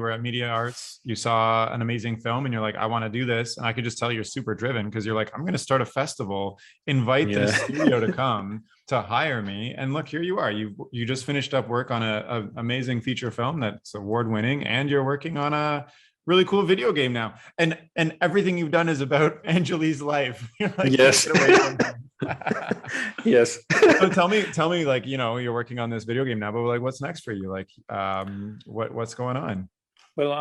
were at Media Arts, you saw an amazing film and you're like, I want to do this. And I could just tell you're super driven because you're like, I'm going to start a festival, invite this studio to come to hire me. And look, here you are. You just finished up work on a amazing feature film that's award winning, and you're working on a really cool video game now, and everything you've done is about Angelis' life. You're like, Yes. can't get away from him. Yes. So tell me, like, you're working on this video game now, but like, what's next for you? Like, what's going on? Well,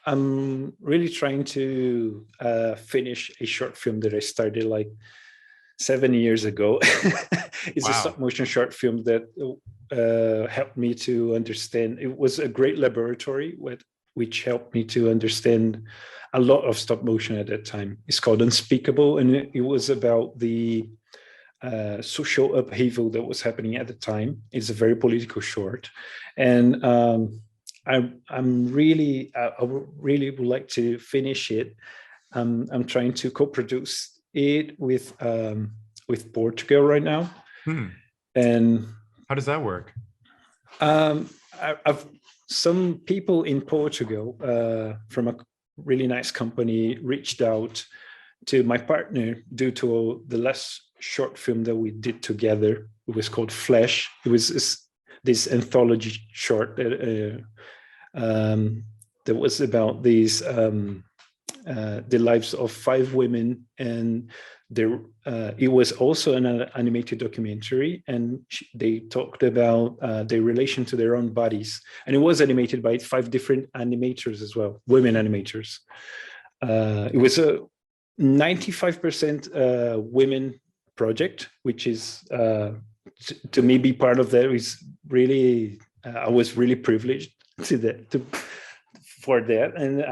I'm really trying to finish a short film that I started like 7 years ago. It's a Wow. stop motion short film that helped me to understand. It was a great laboratory which helped me to understand a lot of stop motion at that time. It's called Unspeakable, and it was about the social upheaval that was happening at the time. It's a very political short, and I really would like to finish it. I'm trying to co-produce it with Portugal right now. And how does that work? I've some people in Portugal from a really nice company reached out to my partner due to the last short film that we did together. It was called Flash. It was this anthology short that was about these the lives of 5 women, and it was also an animated documentary, and they talked about their relation to their own bodies, and it was animated by 5 different animators as well, women animators. It was a 95% women project, which is to me be part of that is really I was really privileged for that, and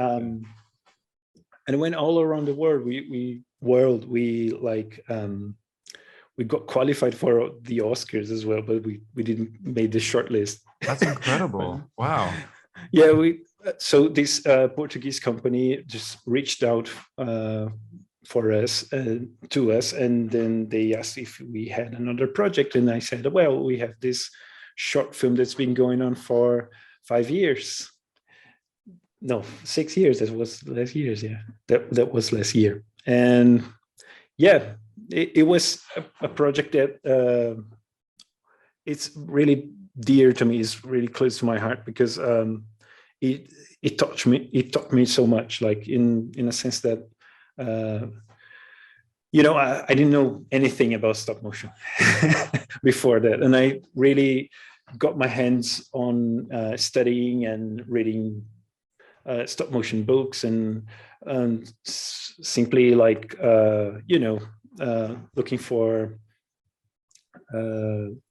it went all around the world. We got qualified for the Oscars as well, but we didn't make the short list. That's incredible. Wow. Yeah, so this Portuguese company just reached out for us to us, and then they asked if we had another project, and I said, well, we have this short film that's been going on for 5 years. No, 6 years. That was last year. Yeah, that was last year. And yeah, it was a project that it's really dear to me. It's really close to my heart because it touched me. It taught me so much. Like in a sense that I didn't know anything about stop motion before that, and I really got my hands on studying and reading stop motion books and simply like looking for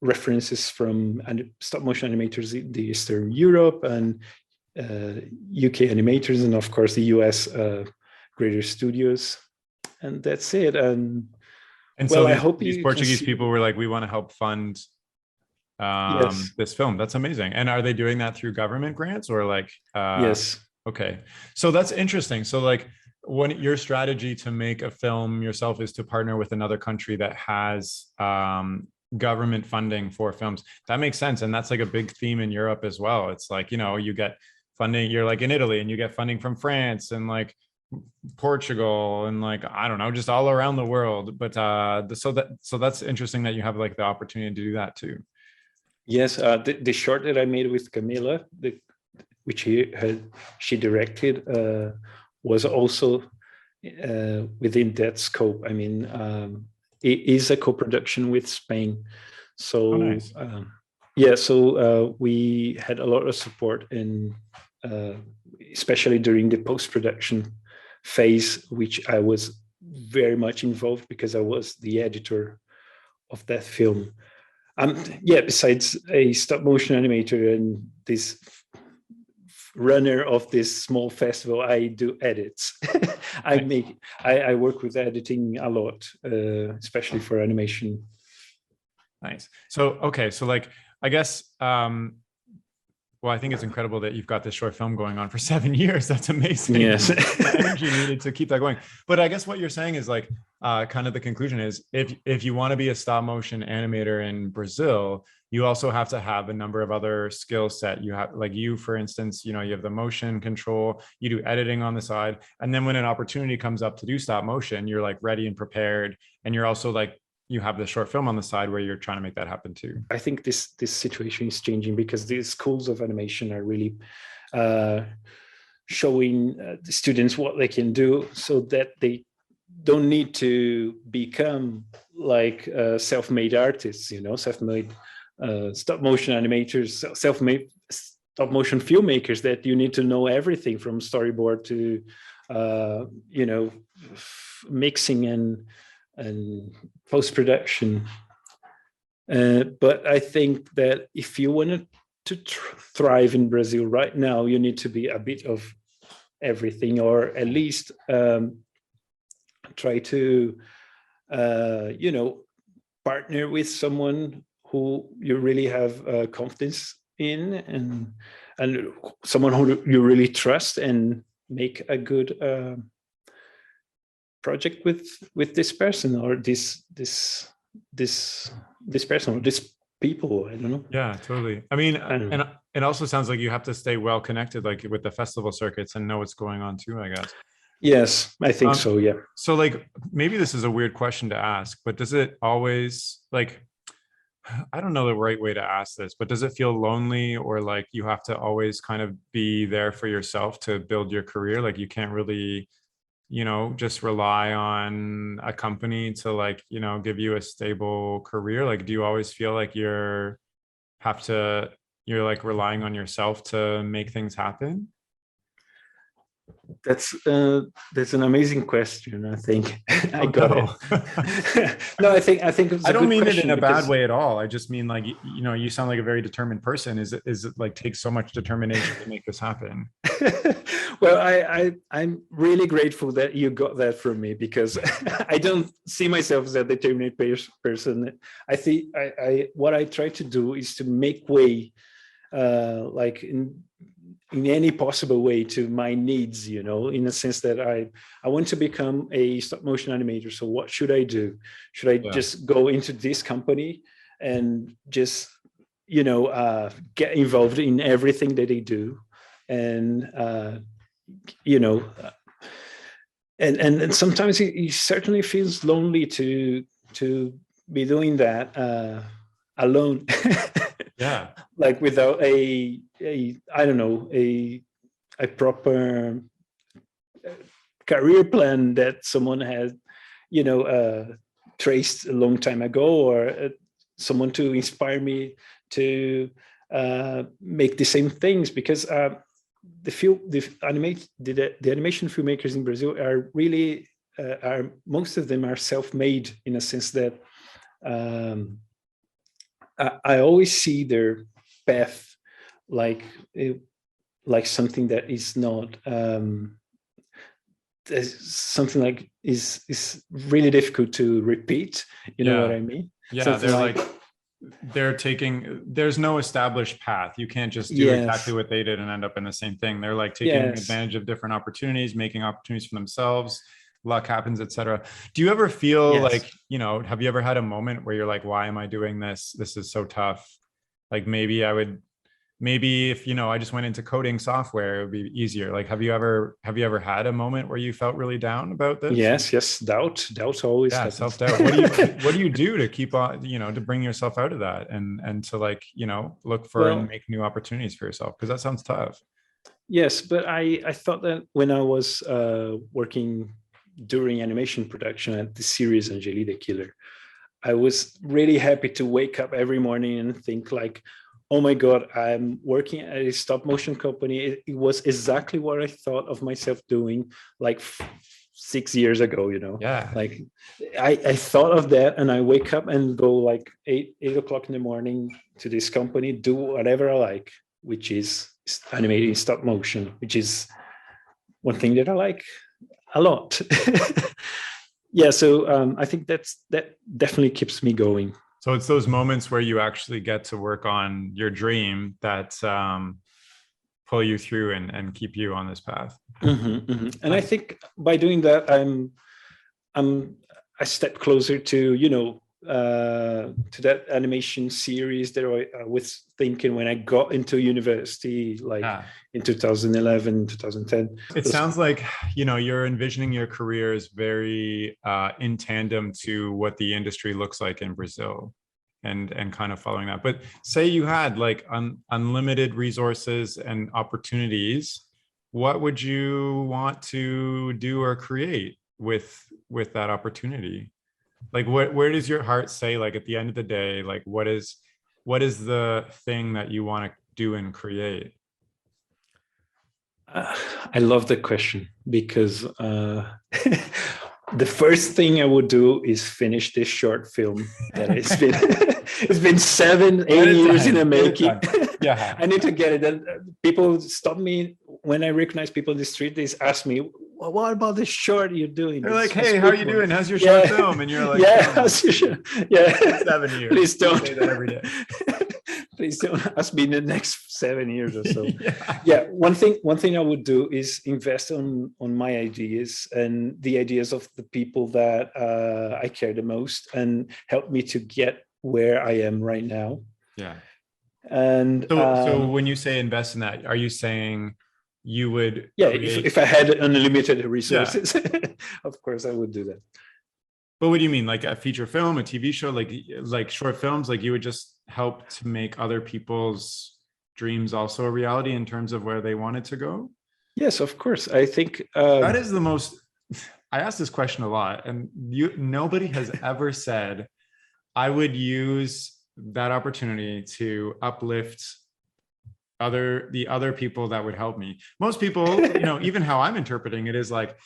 references from stop motion animators in the Eastern Europe and UK animators, and of course the US greater studios, and that's it. And so I hope these Portuguese people were like, we want to help fund yes. this film. That's amazing. And are they doing that through government grants or like yes. Okay, so that's interesting. So like when your strategy to make a film yourself is to partner with another country that has government funding for films, that makes sense. And that's like a big theme in Europe as well. It's like, you get funding, you're like in Italy and you get funding from France and like Portugal and like, I don't know, just all around the world. But so that's interesting that you have like the opportunity to do that too. Yes, the short that I made with Camila, which she directed, was also within that scope. I mean, it is a co-production with Spain. So, oh, nice. We had a lot of support in, especially during the post-production phase, which I was very much involved because I was the editor of that film. Besides a stop motion animator and this runner of this small festival, I do edits. I work with editing a lot, especially for animation. Nice. So okay, so like I guess I think it's incredible that you've got this short film going on for 7 years. That's amazing. Yes. The energy needed to keep that going. But I guess what you're saying is like kind of the conclusion is if you want to be a stop motion animator in Brazil, you also have to have a number of other skill set. You have, like you, for instance, you have the motion control, you do editing on the side. And then when an opportunity comes up to do stop motion, you're like ready and prepared. And you're also like, you have the short film on the side where you're trying to make that happen too. I think this situation is changing because the schools of animation are really showing the students what they can do, so that they don't need to become like self-made artists, self-made stop motion animators, self-made stop motion filmmakers, that you need to know everything from storyboard to mixing and post-production. But I think that if you wanted to thrive in Brazil right now, you need to be a bit of everything, or at least try to partner with someone who you really have confidence in, and someone who you really trust, and make a good project with this person, or this person, or this people. I don't know. Yeah, totally. I mean, and it also sounds like you have to stay well connected, like with the festival circuits, and know what's going on too, I guess. Yes, I think so. Yeah. So like, maybe this is a weird question to ask, but does it always, like, I don't know the right way to ask this, but does it feel lonely, or like you have to always kind of be there for yourself to build your career? Like you can't really, just rely on a company to, like, give you a stable career? Like, do you always feel like you're like relying on yourself to make things happen? That's an amazing question. I think I got it. No, I think it's I don't mean it in a bad way at all. I just mean, like, you sound like a very determined person. Is it like takes so much determination to make this happen? Well, I'm really grateful that you got that from me, because I don't see myself as a determined person. I think what I try to do is to make way, like in any possible way, to my needs, in a sense that I want to become a stop motion animator. So what should I do? Should I just go into this company and just, get involved in everything that they do? And, and sometimes it certainly feels lonely to be doing that alone. Yeah. Like without a I don't know, a proper career plan that someone had, traced a long time ago, or someone to inspire me to make the same things. Because the animation filmmakers in Brazil are really most of them are self-made, in a sense that I always see their path like something that is not something like is really difficult to repeat. You know what I mean? Yeah, something there's no established path. You can't just do exactly what they did and end up in the same thing. They're like taking advantage of different opportunities, making opportunities for themselves. Luck happens, etc. Do you ever feel like, have you ever had a moment where you're like, why am I doing this? This is so tough. Like maybe if, I just went into coding software, it would be easier. Like, have you ever had a moment where you felt really down about this? Yes. Doubt always. Yeah, happens. Self-doubt. What do you do to keep on, to bring yourself out of that and to, like, look for and make new opportunities for yourself? Because that sounds tough. Yes, but I thought that when I was working during animation production at the series Angelis the Killer, I was really happy to wake up every morning and think like, oh my God, I'm working at a stop motion company. It was exactly what I thought of myself doing like 6 years ago, Yeah. Like I thought of that, and I wake up and go like 8 o'clock in the morning to this company, do whatever I like, which is animating stop motion, which is one thing that I like a lot. Yeah, so I think that definitely keeps me going. So it's those moments where you actually get to work on your dream that pull you through and keep you on this path. And I think by doing that, I'm a step closer to to that animation series that I was thinking when I got into university, like in 2011, 2010. It sounds like, you're envisioning your career as very in tandem to what the industry looks like in Brazil and kind of following that. But say you had like unlimited resources and opportunities, what would you want to do or create with that opportunity? Like where does your heart say, like at the end of the day, like what is the thing that you want to do and create? I love the question because the first thing I would do is finish this short film that it's been it's been 7-8 years in the making. Yeah. I need to get it. And people stop me when I recognize people in the street. They ask me, well, "What about this short you're doing?" They're like, "Hey, how are you doing? How's your Yeah. short film?" And you're like, "Yeah, "Oh, how's your short?" Yeah, 7 years. Please You don't say that every day. Please don't ask me in the next 7 years or so. Yeah. Yeah, one thing I would do is invest on my ideas and the ideas of the people that I care the most and help me to get where I am right now. Yeah. And So when you say invest in that, are you saying you would yeah, create... if I had unlimited resources, of course I would do that. But what do you mean, like a feature film, a TV show, like short films? Like you would just help to make other people's dreams also a reality in terms of where they wanted to go? Yes, of course. I think that is the most... I ask this question a lot, and nobody has ever said, I would use that opportunity to uplift the other people that would help me. Most people, even how I'm interpreting it is like,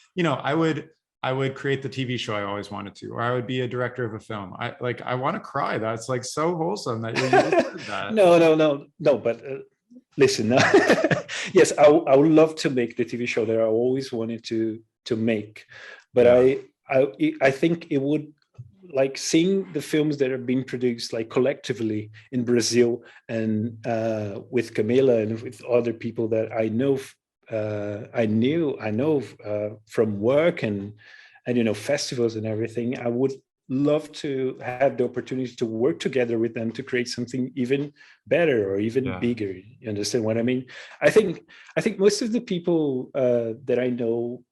I would create the TV show I always wanted to, or I would be a director of a film. I want to cry. That's like so wholesome that you just said that. No. But listen, yes, I would love to make the TV show that I always wanted to make, but yeah. I think it would, like, seeing the films that are being produced like collectively in Brazil and with Camila and with other people that I know. I know from work and festivals and everything. I would love to have the opportunity to work together with them to create something even better or even bigger. You understand what I mean? I think most of the people that I know,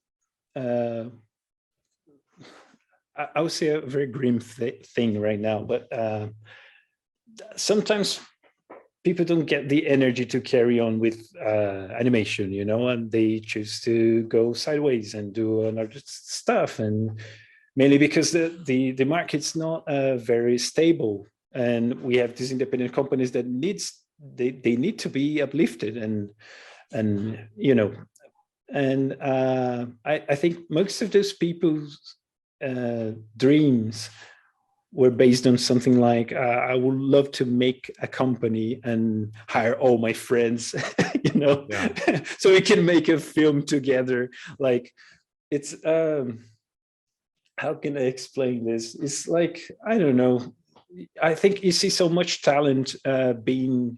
I would say a very grim thing right now, but sometimes people don't get the energy to carry on with animation, and they choose to go sideways and do another stuff, and mainly because the market's not very stable, and we have these independent companies that they need to be uplifted, and I think most of those people's dreams were based on something like, I would love to make a company and hire all my friends, so we can make a film together. Like, it's, how can I explain this? It's like, I don't know. I think you see so much talent being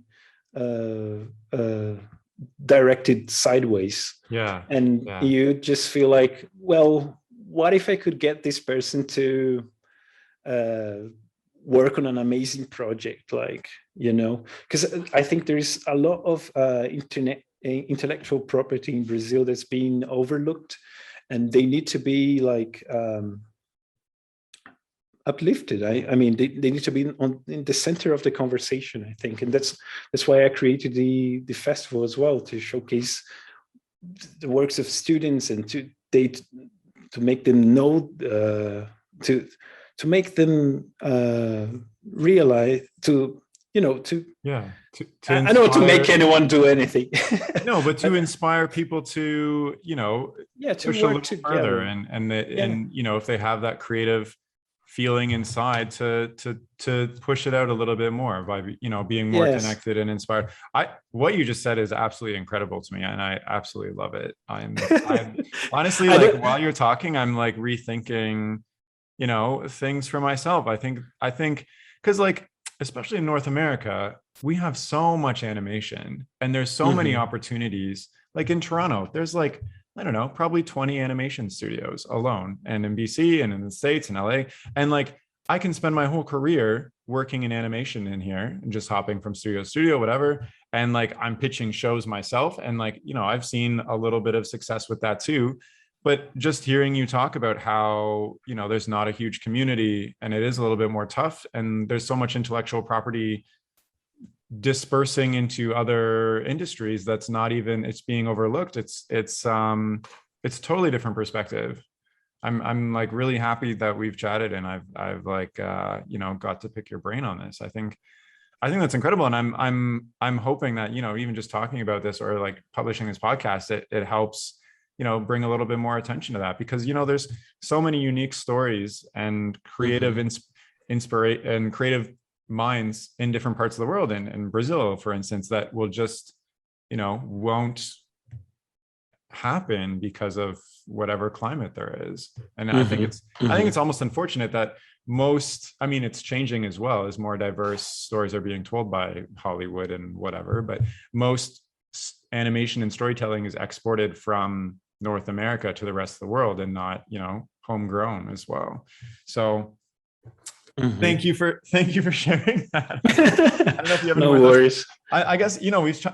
directed sideways. Yeah. And you just feel like, well, what if I could get this person to work on an amazing project, because I think there is a lot of intellectual property in Brazil that's being overlooked, and they need to be uplifted. I mean, they need to be in the center of the conversation, I think, and that's why I created the festival as well, to showcase the works of students and to make them know, to make them realize, I know to make anyone do anything. No, but to inspire people to, to push a work little together. further, and if they have that creative feeling inside, to push it out a little bit more by being more connected and inspired. What you just said is absolutely incredible to me, and I absolutely love it. I'm honestly, while you're talking, I'm like rethinking things for myself. I think because especially in North America, we have so much animation, and there's so many opportunities. Like in Toronto, there's I don't know, probably 20 animation studios alone, and in BC and in the States and LA. And I can spend my whole career working in animation in here and just hopping from studio to studio, whatever. And I'm pitching shows myself. And I've seen a little bit of success with that too. But just hearing you talk about how, there's not a huge community and it is a little bit more tough, and there's so much intellectual property dispersing into other industries that's not even, it's being overlooked. It's totally different perspective. I'm like really happy that we've chatted, and I've like got to pick your brain on this. I think that's incredible, and I'm hoping that, even just talking about this or like publishing this podcast, it helps bring a little bit more attention to that, because there's so many unique stories and creative inspiration and creative minds in different parts of the world, in Brazil, for instance, that will just won't happen because of whatever climate there is. And I think it's almost unfortunate that it's changing as well, as more diverse stories are being told by Hollywood and whatever, but most animation and storytelling is exported from North America to the rest of the world, and not homegrown as well. So thank you for sharing that. I don't know if you have any No more worries. I guess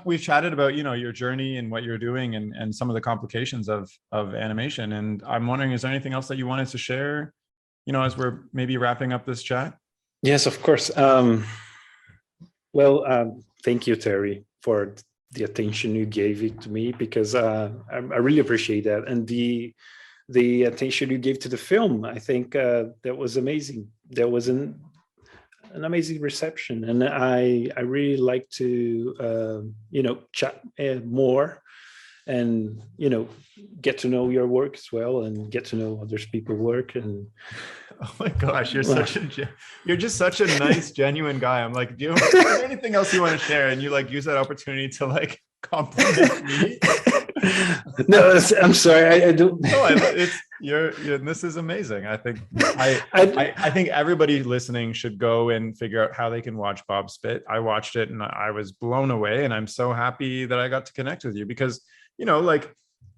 we've chatted about your journey and what you're doing, and some of the complications of animation, and I'm wondering, is there anything else that you wanted to share as we're maybe wrapping up this chat? Yes, of course. Thank you, Terry, for the attention you gave it to me, because I really appreciate that, and the attention you gave to the film. I think that was amazing. There was an amazing reception, and I really like to chat more, and get to know your work as well, and get to know others people's work. And oh my gosh, you're just such a nice, genuine guy. I'm like, do you have anything else you want to share? And you like use that opportunity to like compliment me. No, I'm sorry, I don't. No, this is amazing. I think I think everybody listening should go and figure out how they can watch Bob Spit. I watched it and I was blown away, and I'm so happy that I got to connect with you, because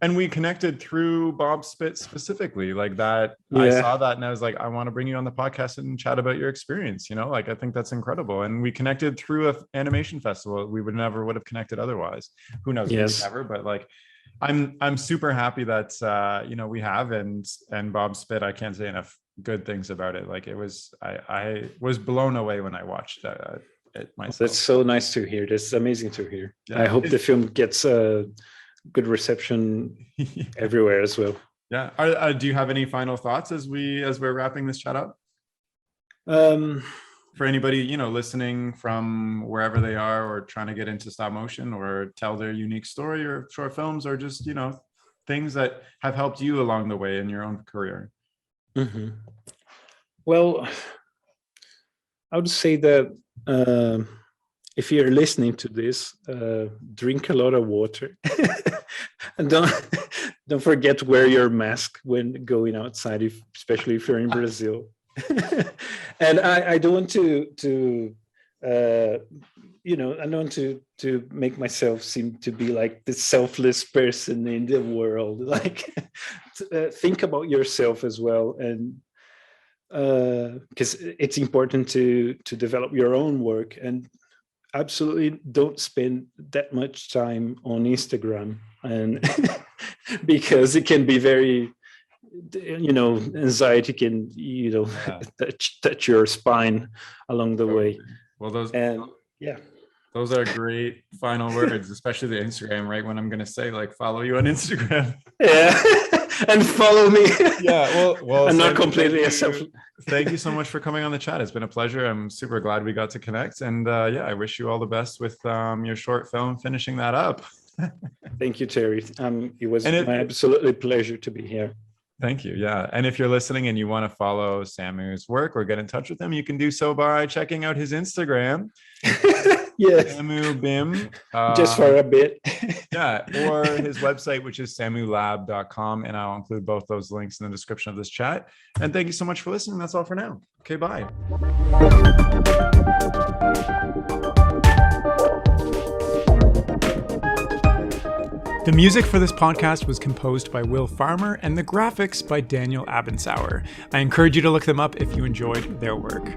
and we connected through Bob Spit specifically, like that. Yeah. I saw that and I was like, I want to bring you on the podcast and chat about your experience. I think that's incredible. And we connected through an animation festival. We would have connected otherwise. Who knows? Yes. Never, but like, I'm super happy that we have, and Bob Spit, I can't say enough good things about it. Like I was blown away when I watched it myself. That's so nice to hear. That's amazing to hear. Yeah. I hope the film gets a good reception everywhere as well. Yeah. Do you have any final thoughts as we're wrapping this chat up? For anybody listening from wherever they are, or trying to get into stop motion, or tell their unique story, or short films, or just things that have helped you along the way in your own career. Well, I would say that if you're listening to this, drink a lot of water. And don't forget to wear your mask when going outside, especially if you're in Brazil. And I don't want to I don't want to make myself seem to be like the selfless person in the world. Like, think about yourself as well, and because it's important to develop your own work, and absolutely don't spend that much time on Instagram, and because it can be very, anxiety can, touch your spine along the way. Well, those are great final words, especially the Instagram, right? When I'm going to say, like, follow you on Instagram. Yeah. And follow me. Yeah. Well, I'm not completely a self. Thank you so much for coming on the chat. It's been a pleasure. I'm super glad we got to connect. And I wish you all the best with your short film, finishing that up. Thank you, Terry. It was my absolutely pleasure to be here. Thank you. Yeah. And if you're listening and you want to follow Samu's work or get in touch with him, you can do so by checking out his Instagram. Yes. Samu Bim. Just for a bit. Yeah. Or his website, which is samulab.com. And I'll include both those links in the description of this chat. And thank you so much for listening. That's all for now. Okay, bye. The music for this podcast was composed by Will Farmer and the graphics by Daniel Abensauer. I encourage you to look them up if you enjoyed their work.